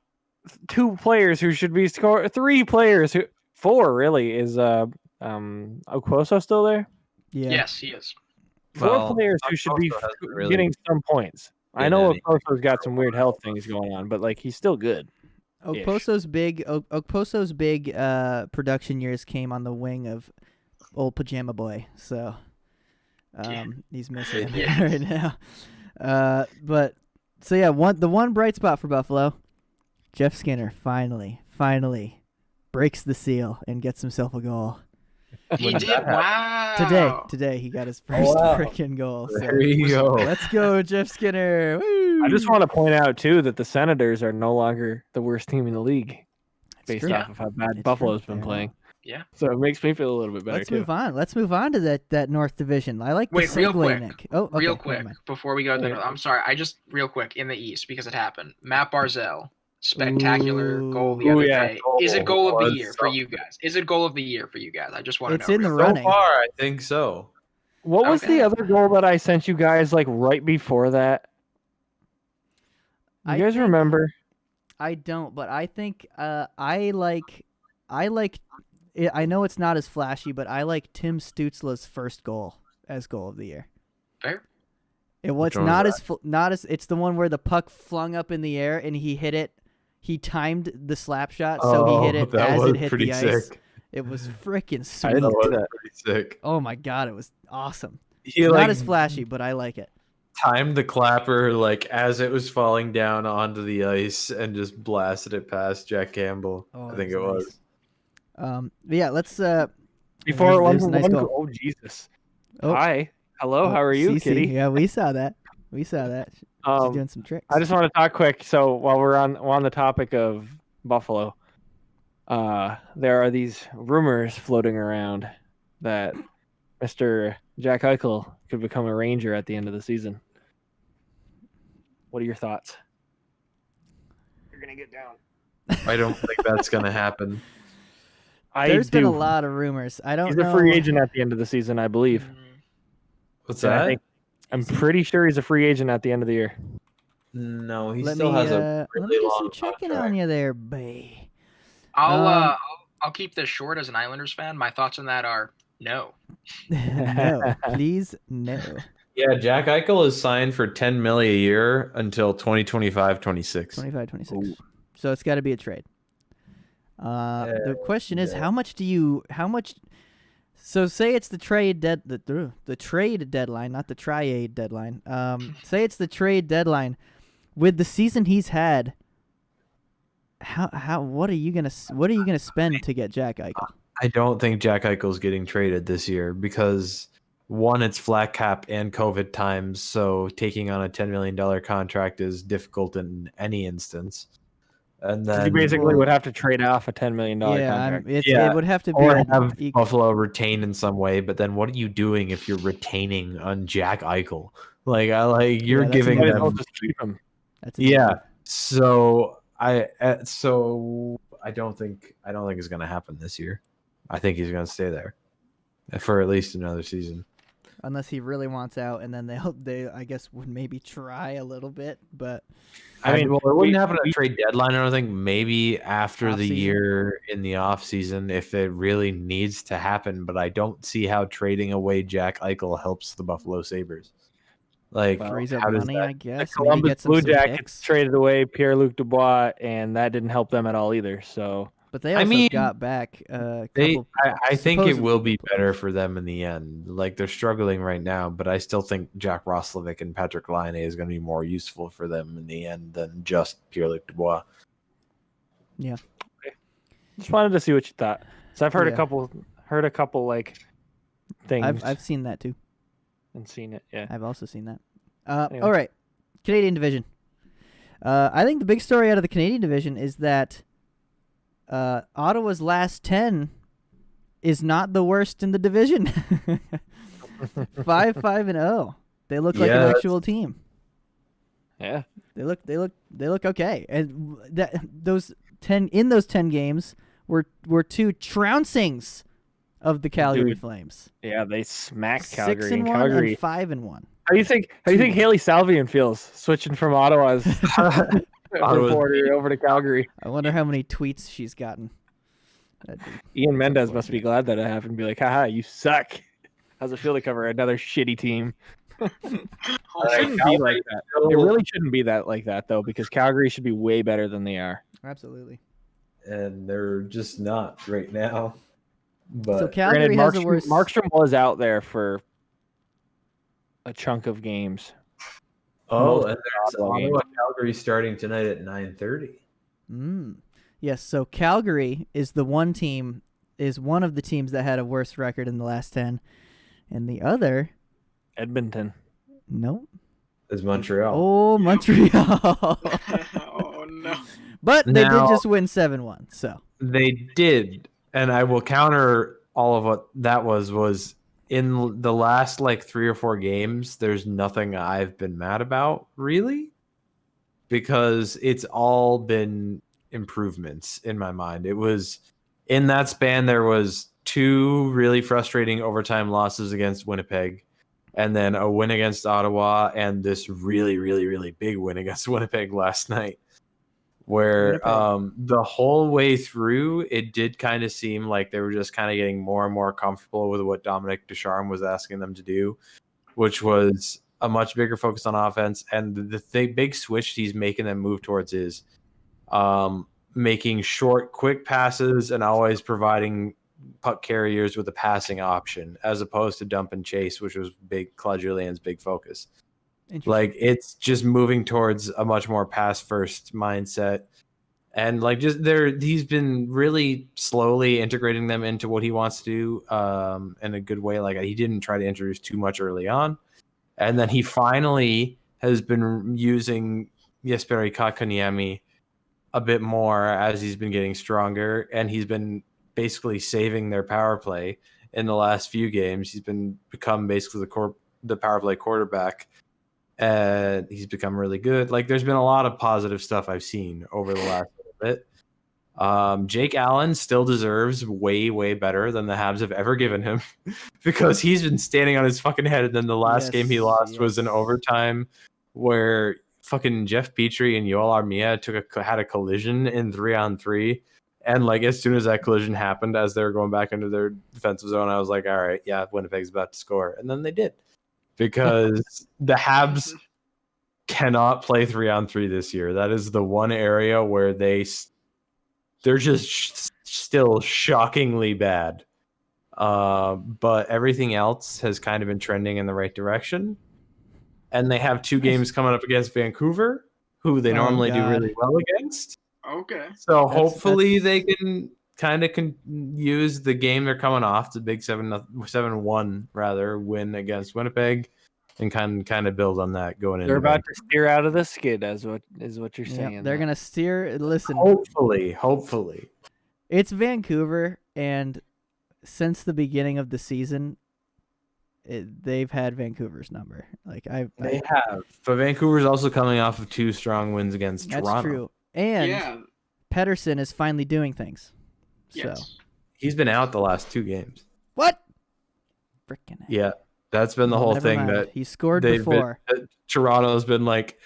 players who should be 3 players 4 really is Okposo still there? Yeah. Yes, he is. 4 players who should be getting some points. I know Okposo's got some weird health things going on, but like he's still good. Okposo's big production years came on the wing of old Pajama Boy, so he's missing right now. The one bright spot for Buffalo, Jeff Skinner finally breaks the seal and gets himself a goal. He did. Wow. Today he got his first freaking goal. So there you go. Let's go, Jeff Skinner. Woo! I just want to point out too that the Senators are no longer the worst team in the league, based off of how bad Buffalo's been playing. Yeah. So it makes me feel a little bit better. Let's move on. Let's move on to that North Division. I like the segue, real quick. Nick. Oh, okay. Real quick before we go to the North. I'm sorry. Real quick in the East because it happened. Matt Barzal, spectacular goal the other day. Is it goal of the year for you guys? Is it goal of the year for you guys? I just want to know. It's in the running. So far, I think so. What was the other goal that I sent you guys like right before that? You guys remember? I don't, but I think I like. I know it's not as flashy, but I like Tim Stützle's first goal as goal of the year. Fair. It's it's the one where the puck flung up in the air and he hit it. He timed the slap shot, so he hit it as it hit the ice. Sick. It was freaking sweet. That was pretty sick. Oh my god, it was awesome. He not as flashy, but I like it. Timed the clapper like as it was falling down onto the ice and just blasted it past Jack Campbell. I think it was. Nice. Yeah, let's before it was nice goal. Oh Jesus! Hi, hello. How are you, Cece. Kitty? Yeah, we saw that. She's doing some tricks. I just want to talk quick. So while we're on the topic of Buffalo, there are these rumors floating around that Mr. Jack Eichel could become a Ranger at the end of the season. What are your thoughts? You're gonna get down. I don't think that's gonna happen. There's been a lot of rumors. I don't know. He's a free agent at the end of the season, I believe. What's that? I'm pretty sure he's a free agent at the end of the year. No, he still has a really long checking on you there, bae. I'll keep this short as an Islanders fan. My thoughts on that are no. No, please no. Yeah, Jack Eichel is signed for $10 million a year until 2025-26. 25-26. So it's got to be a trade. The question is, how much? So say it's the trade the trade deadline, not the triade deadline. Say it's the trade deadline. With the season he's had, what are you gonna spend to get Jack Eichel? I don't think Jack Eichel's getting traded this year because one, it's flat cap and COVID times, so taking on a $10 million contract is difficult in any instance. And then you basically would have to trade off a $10 million contract. It would have to be or have Buffalo retain in some way. But then, what are you doing if you're retaining on Jack Eichel? You're giving them. Just keep him. So I don't think it's going to happen this year. I think he's going to stay there for at least another season. Unless he really wants out, and then they I guess would maybe try a little bit, but it wouldn't happen at a trade deadline. I don't think. Maybe after the year in the off season, if it really needs to happen. But I don't see how trading away Jack Eichel helps the Buffalo Sabres. Frees up money, I guess. The Columbus Blue Jackets traded away Pierre-Luc Dubois, and that didn't help them at all either. So. But they also got back I think it will be better for them in the end. They're struggling right now, but I still think Jack Roslovic and Patrick Laine is going to be more useful for them in the end than just Pierre-Luc Dubois. Yeah. Okay. Just wanted to see what you thought. So I've heard a couple things. I've seen that too. And seen it, yeah. I've also seen that. Anyway. All right. Canadian division. I think the big story out of the Canadian division is that Ottawa's last 10 is not the worst in the division. 5-5-0. They look like an actual team. Yeah. They look okay. And those 10 games were two trouncings of the Calgary Flames. Yeah, they smacked Calgary. 6-1 Calgary. And 5-1. How do you think Haley Salvian feels switching from Ottawa's reporter over to Calgary? I wonder how many tweets she's gotten. Ian Mendez must be glad that it happened. Be like, haha, you suck. How's it feel to cover another shitty team? It shouldn't be like that. It really shouldn't be like that, though, because Calgary should be way better than they are. Absolutely. And they're just not right now. But so Calgary has the worst. Markstrom was out there for a chunk of games. Oh, and there's Ottawa Calgary starting tonight at 9:30. Yes, so Calgary is one of the teams that had a worse record in the last 10, and the other, Edmonton. Nope. Is Montreal. Oh, Montreal. Oh no! But they did just win 7-1. So they did, and I will counter all of what that was in the last like 3 or 4 games. There's nothing I've been mad about really, because it's all been improvements in my mind. It was in that span, there was 2 really frustrating overtime losses against Winnipeg, and then a win against Ottawa, and this really, really, really big win against Winnipeg last night, where the whole way through, it did kind of seem like they were just kind of getting more and more comfortable with what Dominic Ducharme was asking them to do, which was a much bigger focus on offense. And the big switch he's making them move towards is making short, quick passes and always providing puck carriers with a passing option, as opposed to dump and chase, which was Claude Julien's big focus. Like, it's just moving towards a much more pass first mindset, and like just he's been really slowly integrating them into what he wants to do in a good way. Like, he didn't try to introduce too much early on, and then he finally has been using Jesperi Kotkaniemi a bit more as he's been getting stronger, and he's been basically saving their power play in the last few games. He's become basically the power play quarterback. And he's become really good. Like, there's been a lot of positive stuff I've seen over the last little bit. Jake Allen still deserves way, way better than the Habs have ever given him, because he's been standing on his fucking head. And then the last game he lost was in overtime, where fucking Jeff Petrie and Yoel Armia had a collision in 3-on-3. And like, as soon as that collision happened, as they were going back into their defensive zone, I was like, all right, yeah, Winnipeg's about to score. And then they did. Because the Habs cannot play 3-on-3 this year. That is the one area where they're just still shockingly bad. But everything else has kind of been trending in the right direction. And they have 2 games coming up against Vancouver, who they normally do really well against. Okay. So hopefully they can kind of use the game they're coming off, the big 7-1 rather win against Winnipeg, and kind of build on that going into. They're about to steer out of the skid, is what you're saying. They're gonna steer. Listen, hopefully, it's Vancouver, and since the beginning of the season, they've had Vancouver's number. Like they have, but Vancouver's also coming off of 2 strong wins against Toronto. That's true, and Pettersson is finally doing things. Yes. So he's been out the last 2 games. What? Freaking yeah, that's been the whole thing. Mind. That he scored before. Toronto's been like,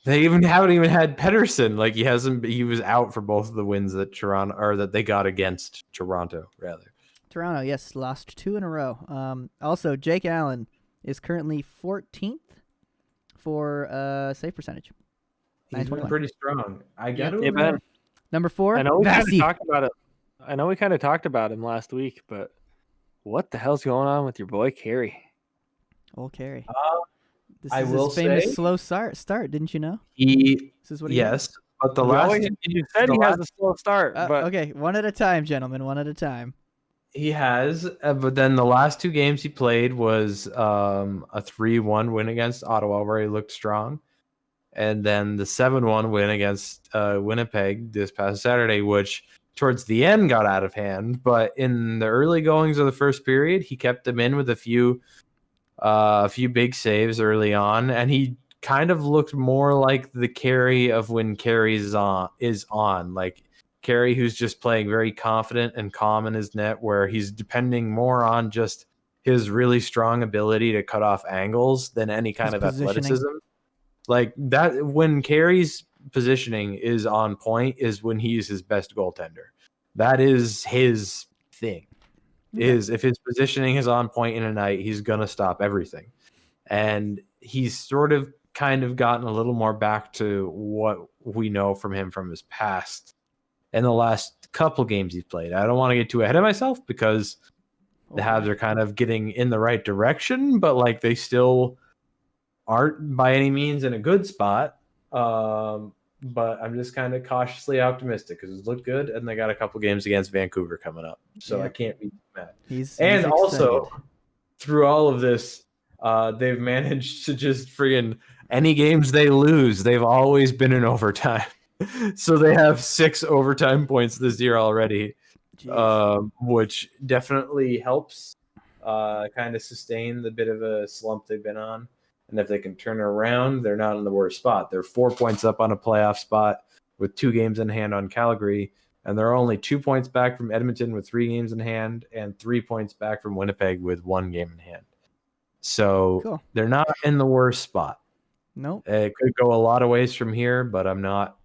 they haven't even had Pettersson. Like, he was out for both of the wins that that they got against Toronto, rather. Toronto, yes, lost 2 in a row. Also, Jake Allen is currently 14th for save percentage. He's been pretty strong. I get it. Yeah, Number 4. I know we kind of talked about it. I know we kind of talked about him last week, but what the hell's going on with your boy Carey? Old Carey. This I is will his famous say, slow start, didn't you know? This is what he yes, but the last you said he has a slow start. But okay, one at a time, gentlemen, one at a time. He has, but then the last 2 games he played was a 3-1 win against Ottawa, where he looked strong, and then the 7-1 win against Winnipeg this past Saturday, which towards the end got out of hand. But in the early goings of the first period, he kept them in with a few big saves early on, and he kind of looked more like the Carey of when Carey is on, like Carey who's just playing very confident and calm in his net, where he's depending more on just his really strong ability to cut off angles than any kind of athleticism. Like that, when Carey's positioning is on point is when he's his best goaltender. That is his thing. Is if his positioning is on point in a night, he's gonna stop everything. And he's sort of kind of gotten a little more back to what we know from him from his past in the last couple games he's played. I don't want to get too ahead of myself because the Habs are kind of getting in the right direction, but like they still aren't by any means in a good spot. But I'm just kind of cautiously optimistic because it's looked good, and they got a couple games against Vancouver coming up, so I can't be mad. He's also, through all of this, they've managed to just friggin' any games they lose, they've always been in overtime. So they have 6 overtime points this year already. which definitely helps kind of sustain the bit of a slump they've been on. And if they can turn it around, they're not in the worst spot. They're 4 points up on a playoff spot with 2 games in hand on Calgary, and they're only 2 points back from Edmonton with 3 games in hand and 3 points back from Winnipeg with 1 game in hand. So They're not in the worst spot. Nope. It could go a lot of ways from here, but I'm not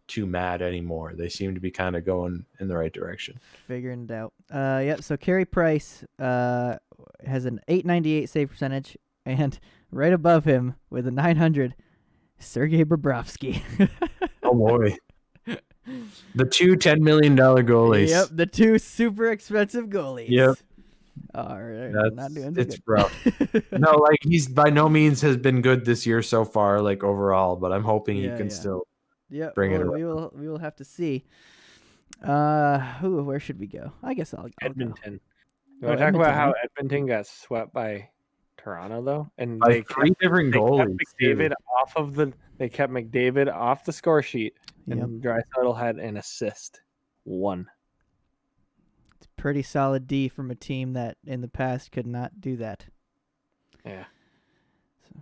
too mad anymore. They seem to be kind of going in the right direction. Figuring it out. Yep. So Carey Price has an .898 save percentage, and right above him with a .900, Sergei Bobrovsky. Oh boy. The 2 $10 million goalies. Yep, the 2 super expensive goalies. Yep. Not doing it's good. rough. No, like he's by no means has been good this year so far, like overall, but I'm hoping he can still bring it around. We will have to see. Where should we go? I guess I'll Edmonton. Go. You want to talk about how Edmonton got swept by Toronto though? And by 3 different goalies. They kept McDavid off the score sheet, and Draisaitl had an assist. 1. It's pretty solid D from a team that in the past could not do that. Yeah. So,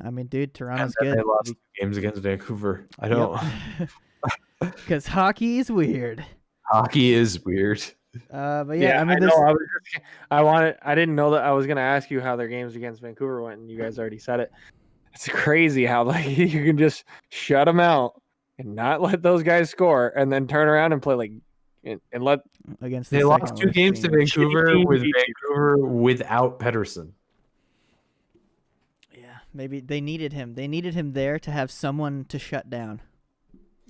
I mean, dude, Toronto's good. They lost games against Vancouver. I don't. Because hockey is weird. Hockey is weird. But yeah, I mean, I didn't know that I was going to ask you how their games against Vancouver went, and you guys already said it. It's crazy how you can just shut them out and not let those guys score, and then turn around and play and let against. They lost 2 games to Vancouver with Vancouver without Pettersson. Yeah, maybe they needed him. They needed him there to have someone to shut down.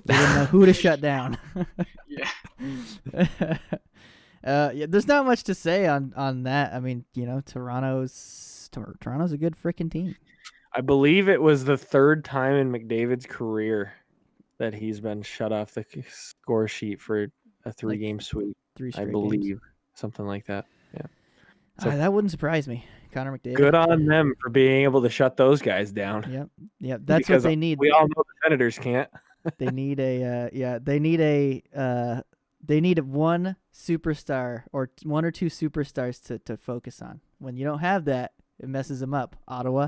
They didn't know who to shut down. There's not much to say on that. I mean, Toronto's a good freaking team. I believe it was the 3rd time in McDavid's career that he's been shut off the score sheet for a 3-game sweep. 3 straight I believe games. Something like that. Yeah. So that wouldn't surprise me. Connor McDavid. Good on them for being able to shut those guys down. Yep. That's because what they need. We all know the Senators can't. They need they need one superstar or 1 or 2 superstars to focus on. When you don't have that, it messes them up. Ottawa.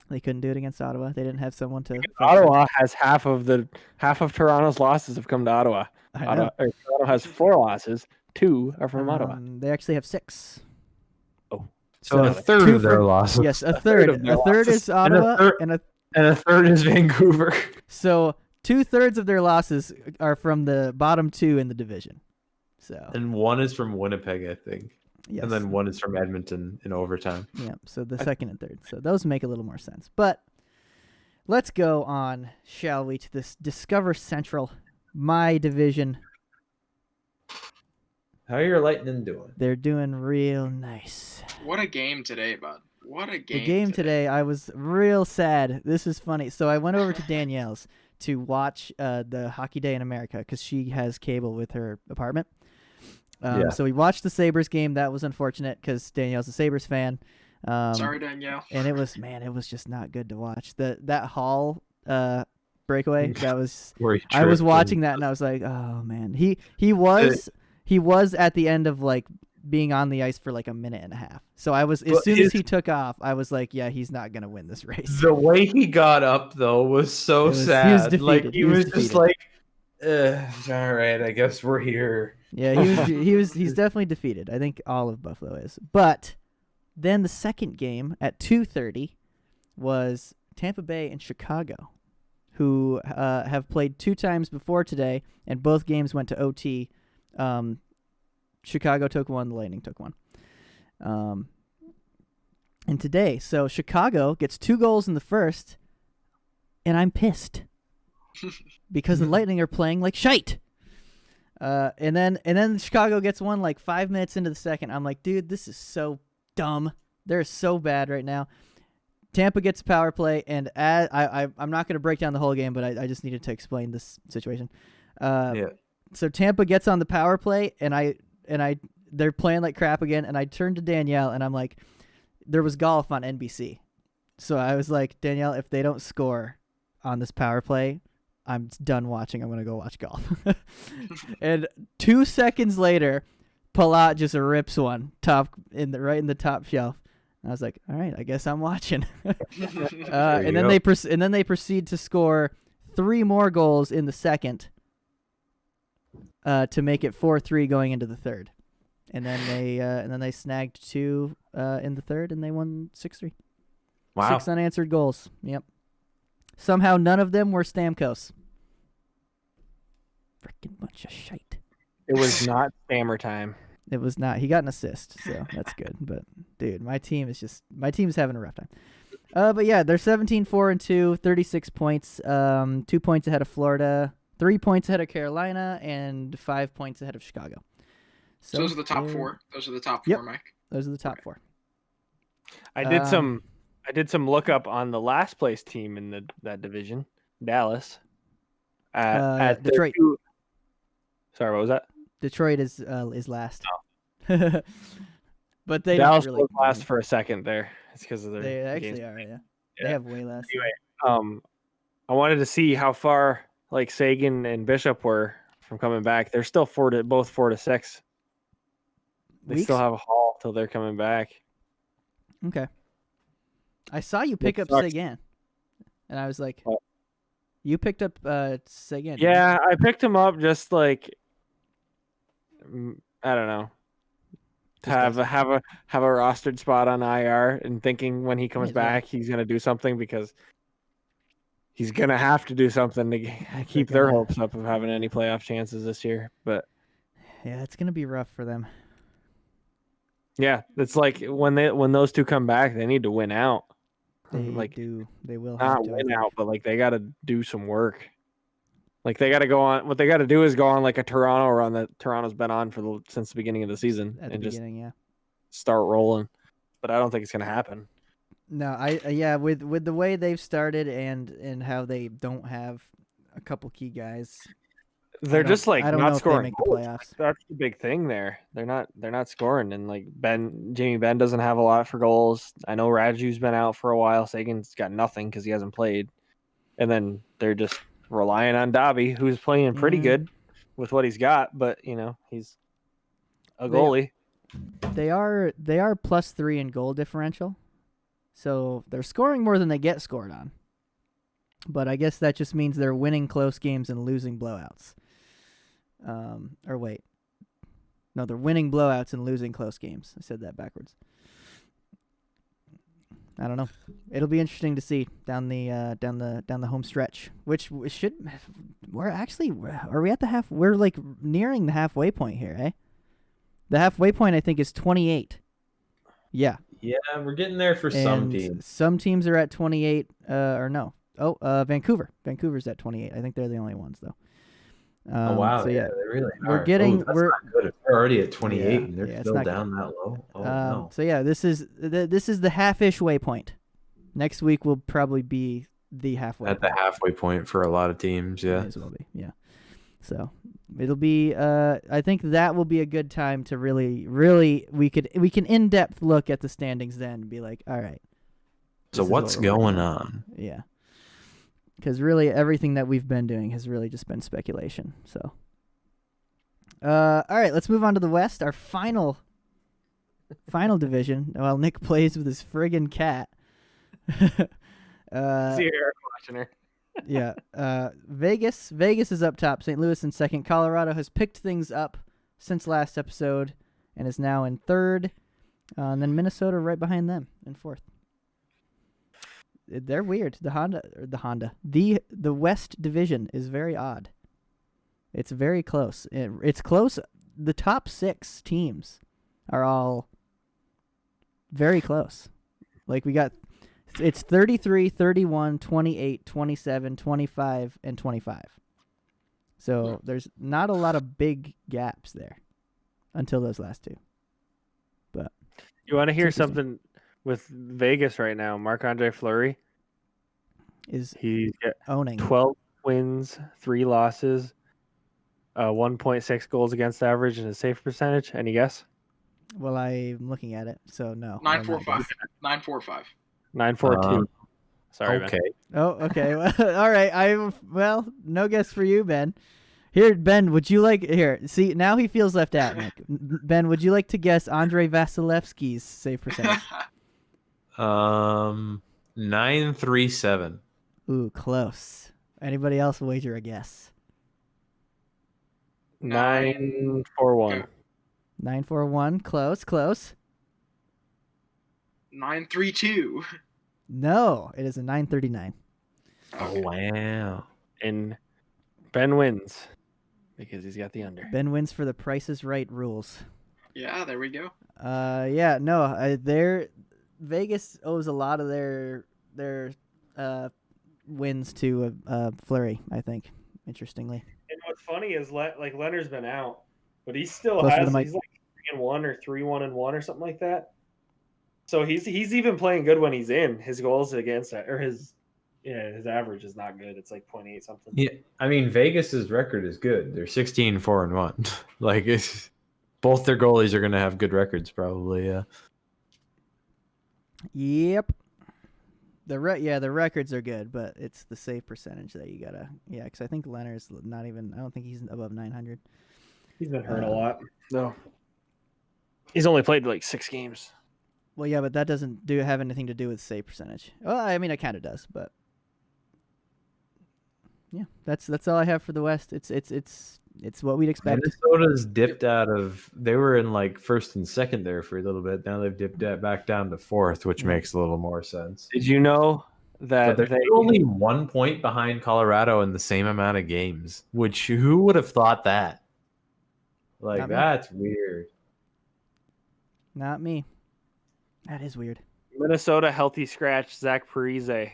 They couldn't do it against Ottawa. They didn't have someone to. Ottawa has half of Toronto's losses have come to Ottawa. Toronto has 4 losses. 2 are from Ottawa. They actually have 6. Oh, so a third of their losses. Yes, a third. A third is Ottawa, and a third is Vancouver. So 2/3 of their losses are from the bottom 2 in the division. So. And 1 is from Winnipeg, I think. Yes. And then 1 is from Edmonton in overtime. Yeah, so the second and third. So those make a little more sense. But let's go on, shall we, to this Discover Central, my division. How are your Lightning doing? They're doing real nice. What a game today, bud. What a game. The game today, I was real sad. This is funny. So I went over to Danielle's to watch the Hockey Day in America because she has cable with her apartment. So we watched the Sabres game. That was unfortunate because Danielle's a Sabres fan. Sorry, Danielle. And it was just not good to watch. That Hall breakaway. That was. I was watching that and I was like, oh man. He was at the end of like being on the ice for like a minute and a half. So I was as soon as he took off, I was like, yeah, he's not gonna win this race. The way he got up though was so sad. He was defeated. Like he was just like, all right, I guess we're here. Yeah, he's definitely defeated. I think all of Buffalo is. But then the second game at 2:30 was Tampa Bay and Chicago, who have played 2 times before today, and both games went to OT. Chicago took 1, the Lightning took 1. And today, so Chicago gets 2 goals in the first, and I'm pissed because the Lightning are playing like shite. And then Chicago gets 1 like 5 minutes into the second. I'm like, dude, this is so dumb. They're so bad right now. Tampa gets power play, and I'm not going to break down the whole game, but I just needed to explain this situation. So Tampa gets on the power play, and they're playing like crap again, and I turned to Danielle, and I'm like, there was golf on NBC. So I was like, Danielle, if they don't score on this power play, I'm done watching. I'm going to go watch golf. And 2 seconds later, Palat just rips one right in the top shelf. And I was like, all right, I guess I'm watching. And then they proceed to score 3 more goals in the second to make it 4-3 going into the third. And then they snagged 2 in the third, and they won 6-3. Wow. 6 unanswered goals. Yep. Somehow none of them were Stamkos. Freaking bunch of shite. It was not Stammer time. It was not. He got an assist, so that's good. But dude, my team's having a rough time. But yeah, they're 17-4-2, 36 points, 2 points ahead of Florida, 3 points ahead of Carolina, and 5 points ahead of Chicago. So those are the top 4. Those are the top 4, Mike. Those are the top 4. I did some look up on the last place team in that division, Dallas. At Detroit. Sorry, what was that? Detroit is last. Oh. But they Dallas don't really was last for a second there. It's because of their. They actually games. are, yeah. They have way less. Anyway, I wanted to see how far like Sagan and Bishop were from coming back. They're still 4 to 6. They still have a haul till they're coming back. Okay. I saw you pick up Sagan, and I was like, what? You picked up Sagan. Yeah, I picked him up just like I don't know. To have a rostered spot on IR and thinking when he comes back he's gonna do something because he's gonna have to do something to keep their hopes up of having any playoff chances this year. But yeah, it's gonna be rough for them. Yeah, it's like when those two come back, they need to win out. They will not win out, but like they got to do some work. Like they got to go on. What they got to do is go on like a Toronto run that Toronto's been on since the beginning of the season, just start rolling. But I don't think it's gonna happen. No, with the way they've started and how they don't have a couple key guys. They're just like not scoring. The playoffs. That's the big thing there. They're not scoring, and like Jamie Benn doesn't have a lot for goals. I know Raju's been out for a while. Sagan's got nothing because he hasn't played, and then they're just relying on Dobby, who's playing pretty good with what he's got. But he's a goalie. They are +3 in goal differential, so they're scoring more than they get scored on. But I guess that just means they're winning close games and losing blowouts. Or wait. No, they're winning blowouts and losing close games. I said that backwards. I don't know. It'll be interesting to see down the home stretch, which are we at the half? We're like nearing the halfway point here, eh? The halfway point I think is 28. Yeah. Yeah, we're getting there for some teams. Some teams are at 28 or no. Vancouver. Vancouver's at 28. I think they're the only ones though. Oh wow! So yeah, they really we're are. getting. We're not good. They're already at 28, and they're still down that low. Oh no! So yeah, this is the half-ish waypoint. Next week will probably be the halfway. At the halfway point for a lot of teams, yeah. May as well be, yeah. So it'll be. I think that will be a good time to really we can in-depth look at the standings then and be like, all right. So what's going on? Yeah. Because really everything that we've been doing has really just been speculation. So, all right, let's move on to the West, our final division. While Nick plays with his friggin' cat. See Eric watching her. Yeah. Vegas is up top. St. Louis in second. Colorado has picked things up since last episode and is now in third. And then Minnesota right behind them in fourth. They're weird. The West Division is very odd. It's very close. It's close. The top 6 teams are all very close. Like it's 33, 31, 28, 27, 25, and 25. So there's not a lot of big gaps there until those last 2. But you want to hear something? With Vegas right now, Marc-Andre Fleury he's owning 12 wins, 3 losses, 1.6 goals against average, and a save percentage. Any guess? Well, I'm looking at it, so no. 9.45. 9.45. 9.42. Sorry, okay. Ben. Oh, okay. Well, all right. No guess for you, Ben. Here, Ben, would you like see now he feels left out, Nick. Ben, would you like to guess Andrei Vasilevsky's save percentage? 937. Ooh, close. Anybody else wager a guess? 941. 941. Close. 932. No, it is a 939. Oh wow. And Ben wins because he's got the under. Ben wins for the Price is Right rules. Yeah, there we go. Vegas owes a lot of their wins to Fleury, I think. Interestingly. And what's funny is Leonard's been out, but he still Close to the he's like 3-1 or 3-1-1 or something like that. So he's even playing good when he's in. His goals against that or his average is not good. It's like 0.8 something. Yeah, I mean Vegas's record is good. They're 16-4-1. Like it's both their goalies are going to have good records probably. Yeah. Yep. The records are good, but it's the save percentage that you gotta. Yeah, because I think Leonard's not even. I don't think he's above 900. He's been hurt a lot. No. He's only played like 6 games. Well, yeah, but that doesn't have anything to do with save percentage. Well, I mean, it kind of does, but yeah, that's all I have for the West. It's what we'd expect. Minnesota's dipped out of. They were in like first and second there for a little bit. Now they've dipped back down to fourth, which makes a little more sense. Did you know that they're only 1 point behind Colorado in the same amount of games? Which who would have thought that? Like that's weird. Not me. That is weird. Minnesota healthy scratch Zach Parise.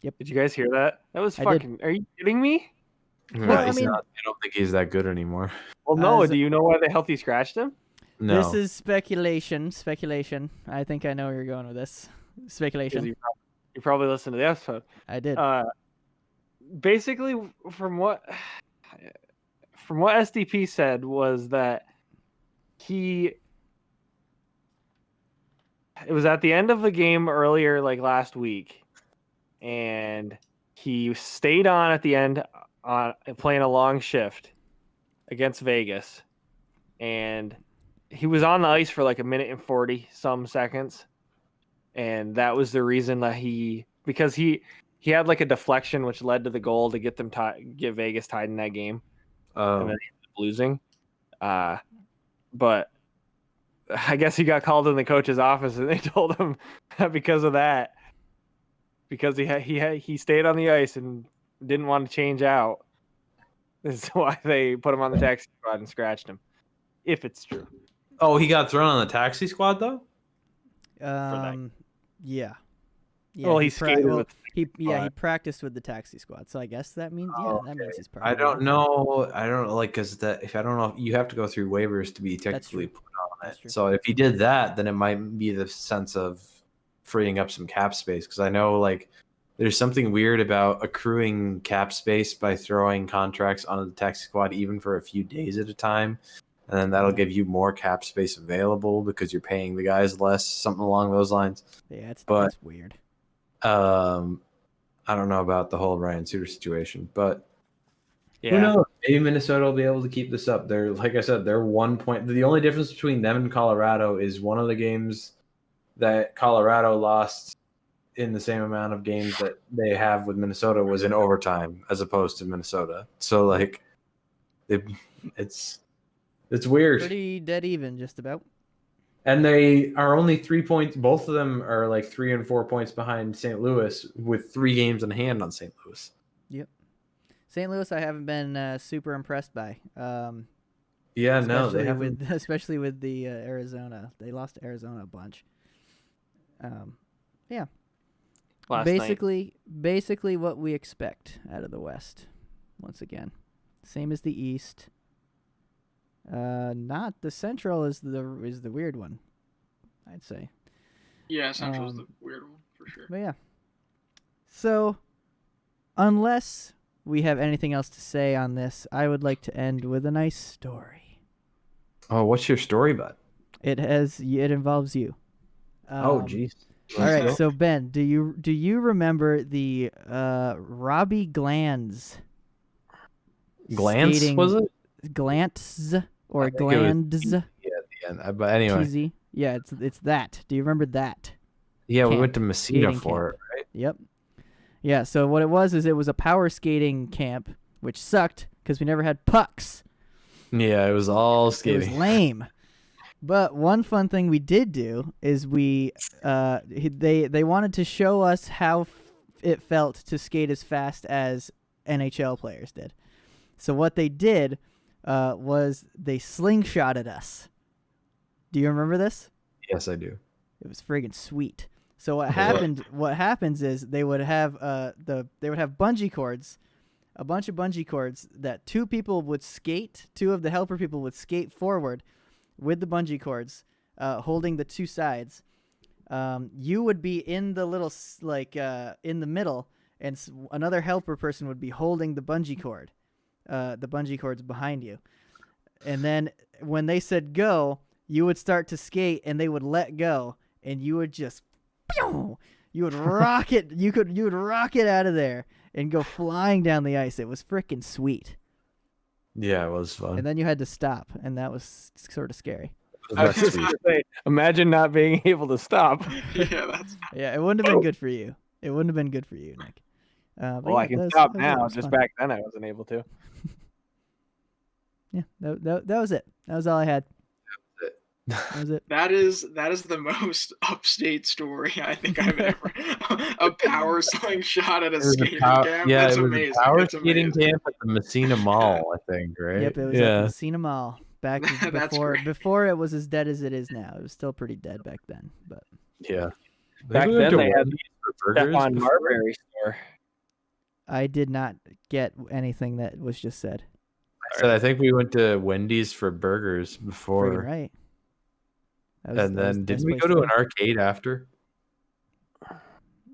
Yep. Did you guys hear that? That was fucking. Are you kidding me? Well, I don't think he's that good anymore. Well, no. Do you know why they healthy scratched him? No. This is speculation. I think I know where you're going with this. Speculation. You probably listened to the episode. I did. Basically, from what SDP said was that it was at the end of the game earlier, like last week, and he stayed on at the end playing a long shift against Vegas, and he was on the ice for like 1 minute and 40 some seconds, and that was the reason that because he had like a deflection which led to the goal to get get Vegas tied in that game, and then he ended up losing. But I guess he got called in the coach's office, and they told him that because of that, because he stayed on the ice and didn't want to change out, this is why they put him on the taxi squad and scratched him. If it's true. Oh, he got thrown on the taxi squad though. Yeah. Well, he skated with. He practiced with the taxi squad, so I guess that means that means he's probably. I don't know, like because if I don't know, you have to go through waivers to be technically put on it. So if he did that, then it might be the sense of freeing up some cap space, because I know like there's something weird about accruing cap space by throwing contracts on the taxi squad even for a few days at a time, and then that'll give you more cap space available because you're paying the guys less, something along those lines. Yeah, that's weird. I don't know about the whole Ryan Suter situation, but who knows? Maybe Minnesota will be able to keep this up. They're, like I said, they're 1 point. The only difference between them and Colorado is one of the games that Colorado lost in the same amount of games that they have with Minnesota was in overtime, as opposed to Minnesota. So like, it's weird. Pretty dead even, just about. And they are only 3 points. Both of them are like 3 and 4 points behind St. Louis with 3 games in hand on St. Louis. Yep. St. Louis, I haven't been super impressed by. Especially with the Arizona. They lost to Arizona a bunch. Yeah. Basically what we expect out of the West. Once again, same as the East. Not the Central is the weird one, I'd say. Yeah, Central is the weird one for sure. But yeah. So, unless we have anything else to say on this, I would like to end with a nice story. Oh, what's your story, bud? It involves you. Oh, jeez. All right, so Ben, do you remember the Robbie Glanz? Glance, was it? Glantz or Glands? Yeah, at the end. But anyway. TZ. Yeah, it's that. Do you remember that? Yeah, we went to Messina for it, right? Yep. Yeah, so what it was is it was a power skating camp, which sucked because we never had pucks. Yeah, it was all skating. It was lame. But one fun thing we did do is they wanted to show us how it felt to skate as fast as NHL players did. So what they did was they slingshotted us. Do you remember this? Yes, I do. It was friggin' sweet. So what happened? What happens is they would have bungee cords, a bunch of bungee cords that two of the helper people would skate forward with the bungee cords, holding the two sides. You would be in the little in the middle, and another helper person would be holding the bungee cord. The bungee cord's behind you, and then when they said go, you would start to skate, and they would let go, and you would just, you would rocket. You would rocket out of there and go flying down the ice. It was freaking sweet. Yeah, it was fun. And then you had to stop, and that was sort of scary. I was just gonna say, imagine not being able to stop. Yeah, it wouldn't have been good for you. It wouldn't have been good for you, Nick. Well, I can stop now. Just back then, I wasn't able to. Yeah, that was it. That was all I had. That was it. That is the most upstate story I think I've ever. A power slingshot at a skating camp. Yeah, that's it was amazing. a power skating camp at the Messina Mall, I think, right? Yep, it was at the Messina Mall back before it was as dead as it is now. It was still pretty dead back then, but yeah. Back then they had Stefan Marbury store. I did not get anything that was just said. I think we went to Wendy's for burgers before. Friggin' right. And then didn't we go to an arcade after?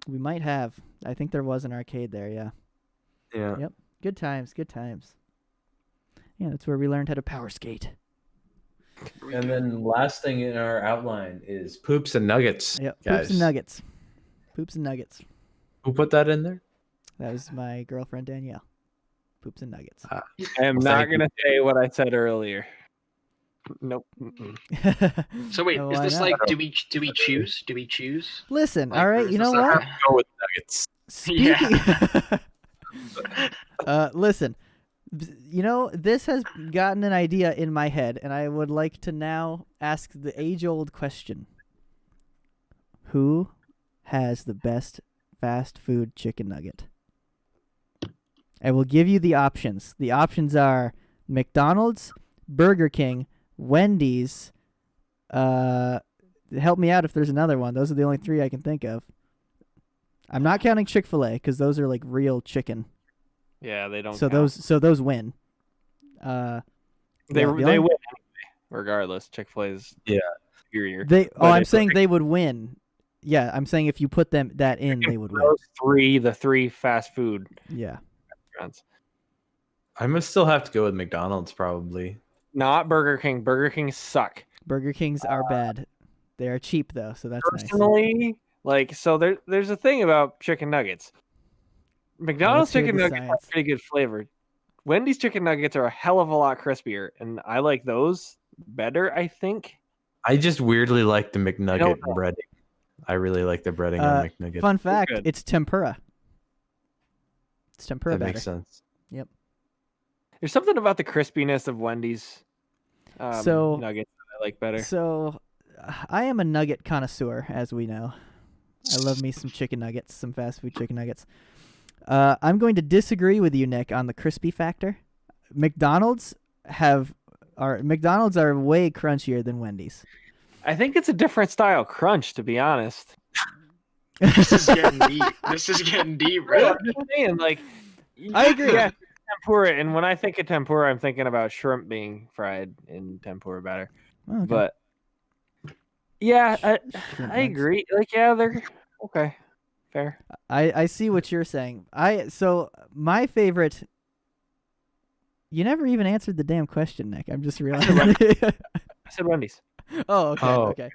We might have. I think there was an arcade there, yeah. Yeah. Yep. Good times. Yeah, that's where we learned how to power skate. And then last thing in our outline is poops and nuggets. Yep, guys. Poops and nuggets. Poops and nuggets. Who put that in there? That was my girlfriend Danielle. Poops and nuggets. I am not going to say what I said earlier. Nope. So wait, is this like do we choose? Do we choose? Listen, like, all right, you know what? Go with nuggets. Listen, you know, this has gotten an idea in my head, and I would like to now ask the age-old question: who has the best fast food chicken nugget? I will give you the options. The options are McDonald's, Burger King, Wendy's. Help me out if there's another one. Those are the only three I can think of. I'm not counting Chick-fil-A because those are like real chicken. Yeah, they don't. So count. those win. They win anyway, regardless. Chick-fil-A's superior. I'm saying they would win. Yeah, I'm saying if you put that in, they would win. The three fast food. Yeah. Restaurants. I must still have to go with McDonald's probably. Not Burger King. Burger King suck. Burger Kings are bad. They are cheap though, so that's personally, nice. So there's a thing about chicken nuggets. McDonald's chicken nuggets have pretty good flavor. Wendy's chicken nuggets are a hell of a lot crispier, and I like those better, I think. I just weirdly like the McNugget breading. I really like the breading on McNuggets. Fun fact, it's tempura. It's tempura That batter. makes sense. Yep. There's something about the crispiness of Wendy's nuggets that I like better. So I am a nugget connoisseur, as we know. I love me some chicken nuggets, some fast food chicken nuggets. I'm going to disagree with you, Nick, on the crispy factor. McDonald's are way crunchier than Wendy's. I think it's a different style crunch, to be honest. This is getting deep. Right? I'm just saying, like, I agree. Yeah, tempura, and when I think of tempura, I'm thinking about shrimp being fried in tempura batter. Okay. But yeah, I agree. Like, yeah, they're okay, fair. I see what you're saying. So my favorite. You never even answered the damn question, Nick. I'm just realizing. I said Wendy's. Okay.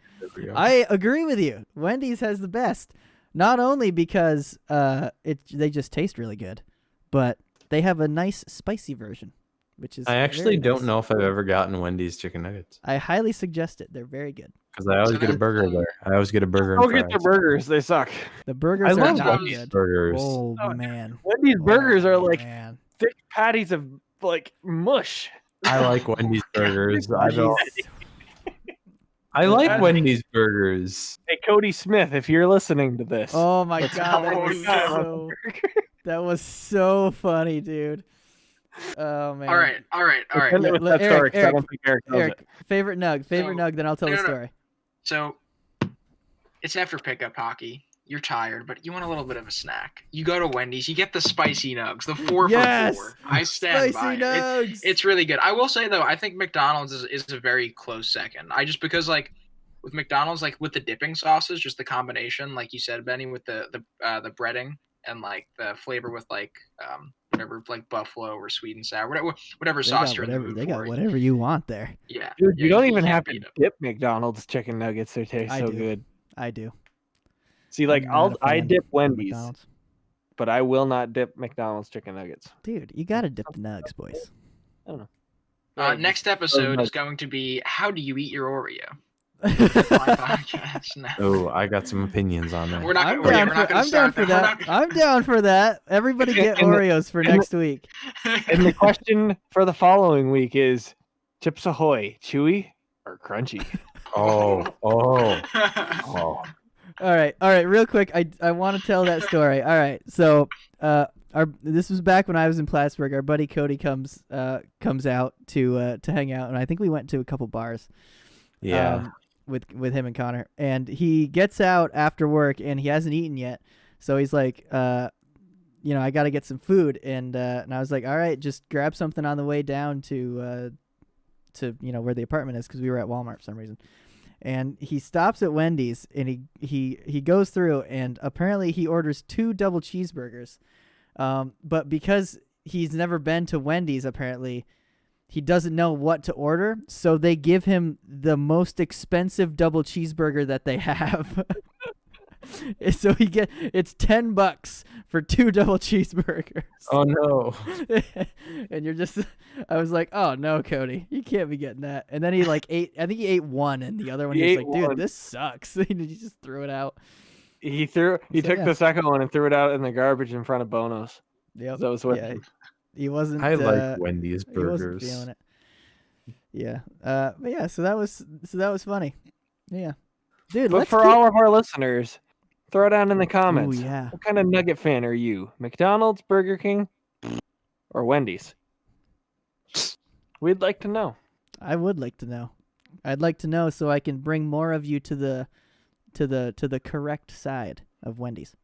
I agree with you. Wendy's has the best. Not only because they just taste really good, but they have a nice spicy version, which is I actually very nice. don't know if I've ever gotten Wendy's chicken nuggets. I highly suggest it. They're very good. Because I always get a burger there. I always get a burger. Don't get the burgers. They suck. The burgers I are love Wendy's good. burgers. Oh man. Wendy's burgers are like man. thick patties of like mush. I like Wendy's burgers. I like Wendy's burgers. Hey, Cody Smith, if you're listening to this. Oh my god, that was so funny, dude. Oh man. All right. Eric, favorite nug, then I'll tell the story. So it's after pickup hockey. You're tired, but you want a little bit of a snack. You go to Wendy's, you get the spicy nugs, the 4 for 4. I stand spicy by nugs. it. It's really good. I will say though, I think McDonald's is a very close second. Because like with McDonald's, like with the dipping sauces, just the combination, like you said, Benny, with the breading and like the flavor with like whatever, like buffalo or sweet and sour, whatever sauce you're in the mood They got for. whatever you want there. Yeah, dude, you don't even have to beat 'em. dip McDonald's chicken nuggets. They taste so good. I do. See, like I dip Wendy's, McDonald's. but I will not dip McDonald's chicken nuggets. Dude, you gotta dip the nugs, boys. I don't know. Next episode is going to be how do you eat your Oreo? Podcast. No. Oh, I got some opinions on that. I'm down for that. Everybody get Oreos for next week. And the question for the following week is Chips Ahoy, chewy or crunchy? Oh. All right. Real quick, I want to tell that story. All right. So, this was back when I was in Plattsburgh. Our buddy Cody comes out to hang out, and I think we went to a couple bars. Yeah. With him and Connor, and he gets out after work, and he hasn't eaten yet. So he's like, I got to get some food, and I was like, all right, just grab something on the way down to where the apartment is, because we were at Walmart for some reason. And he stops at Wendy's, and he goes through, and apparently he orders 2 double cheeseburgers. But because he's never been to Wendy's, apparently he doesn't know what to order. So they give him the most expensive double cheeseburger that they have. So it's $10 for 2 double cheeseburgers. Oh no. And I was like, oh no, Cody, you can't be getting that. And then he ate one, and the other one he was like, dude, this sucks. And he just threw it out. He took the second one and threw it out in the garbage in front of Bono's. Yep. That was what he wasn't. I like Wendy's burgers. He wasn't feeling it. Yeah. But yeah, so that was funny. Yeah. Dude, but for all of our listeners, throw it down in the comments. Ooh, yeah. What kind of nugget fan are you? McDonald's, Burger King, or Wendy's? We'd like to know. I would like to know. I'd like to know so I can bring more of you to the correct side of Wendy's.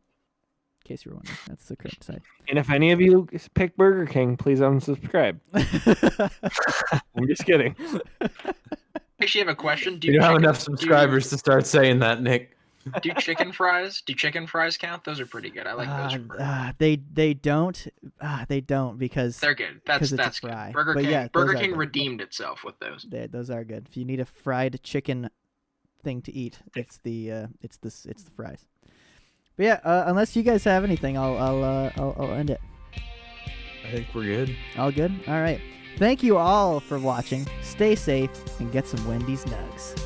In case you were wondering, that's the correct side. And if any of you pick Burger King, please unsubscribe. I'm just kidding. Actually, I have a question. You don't have enough subscribers to start saying that, Nick. Do chicken fries count? Those are pretty good. I like those. They don't because they're good. That's fry. Good. Burger King redeemed itself with those. Those are good. If you need a fried chicken thing to eat, it's the fries. But yeah, unless you guys have anything, I'll end it. I think we're good. All good? All right. Thank you all for watching. Stay safe and get some Wendy's nugs.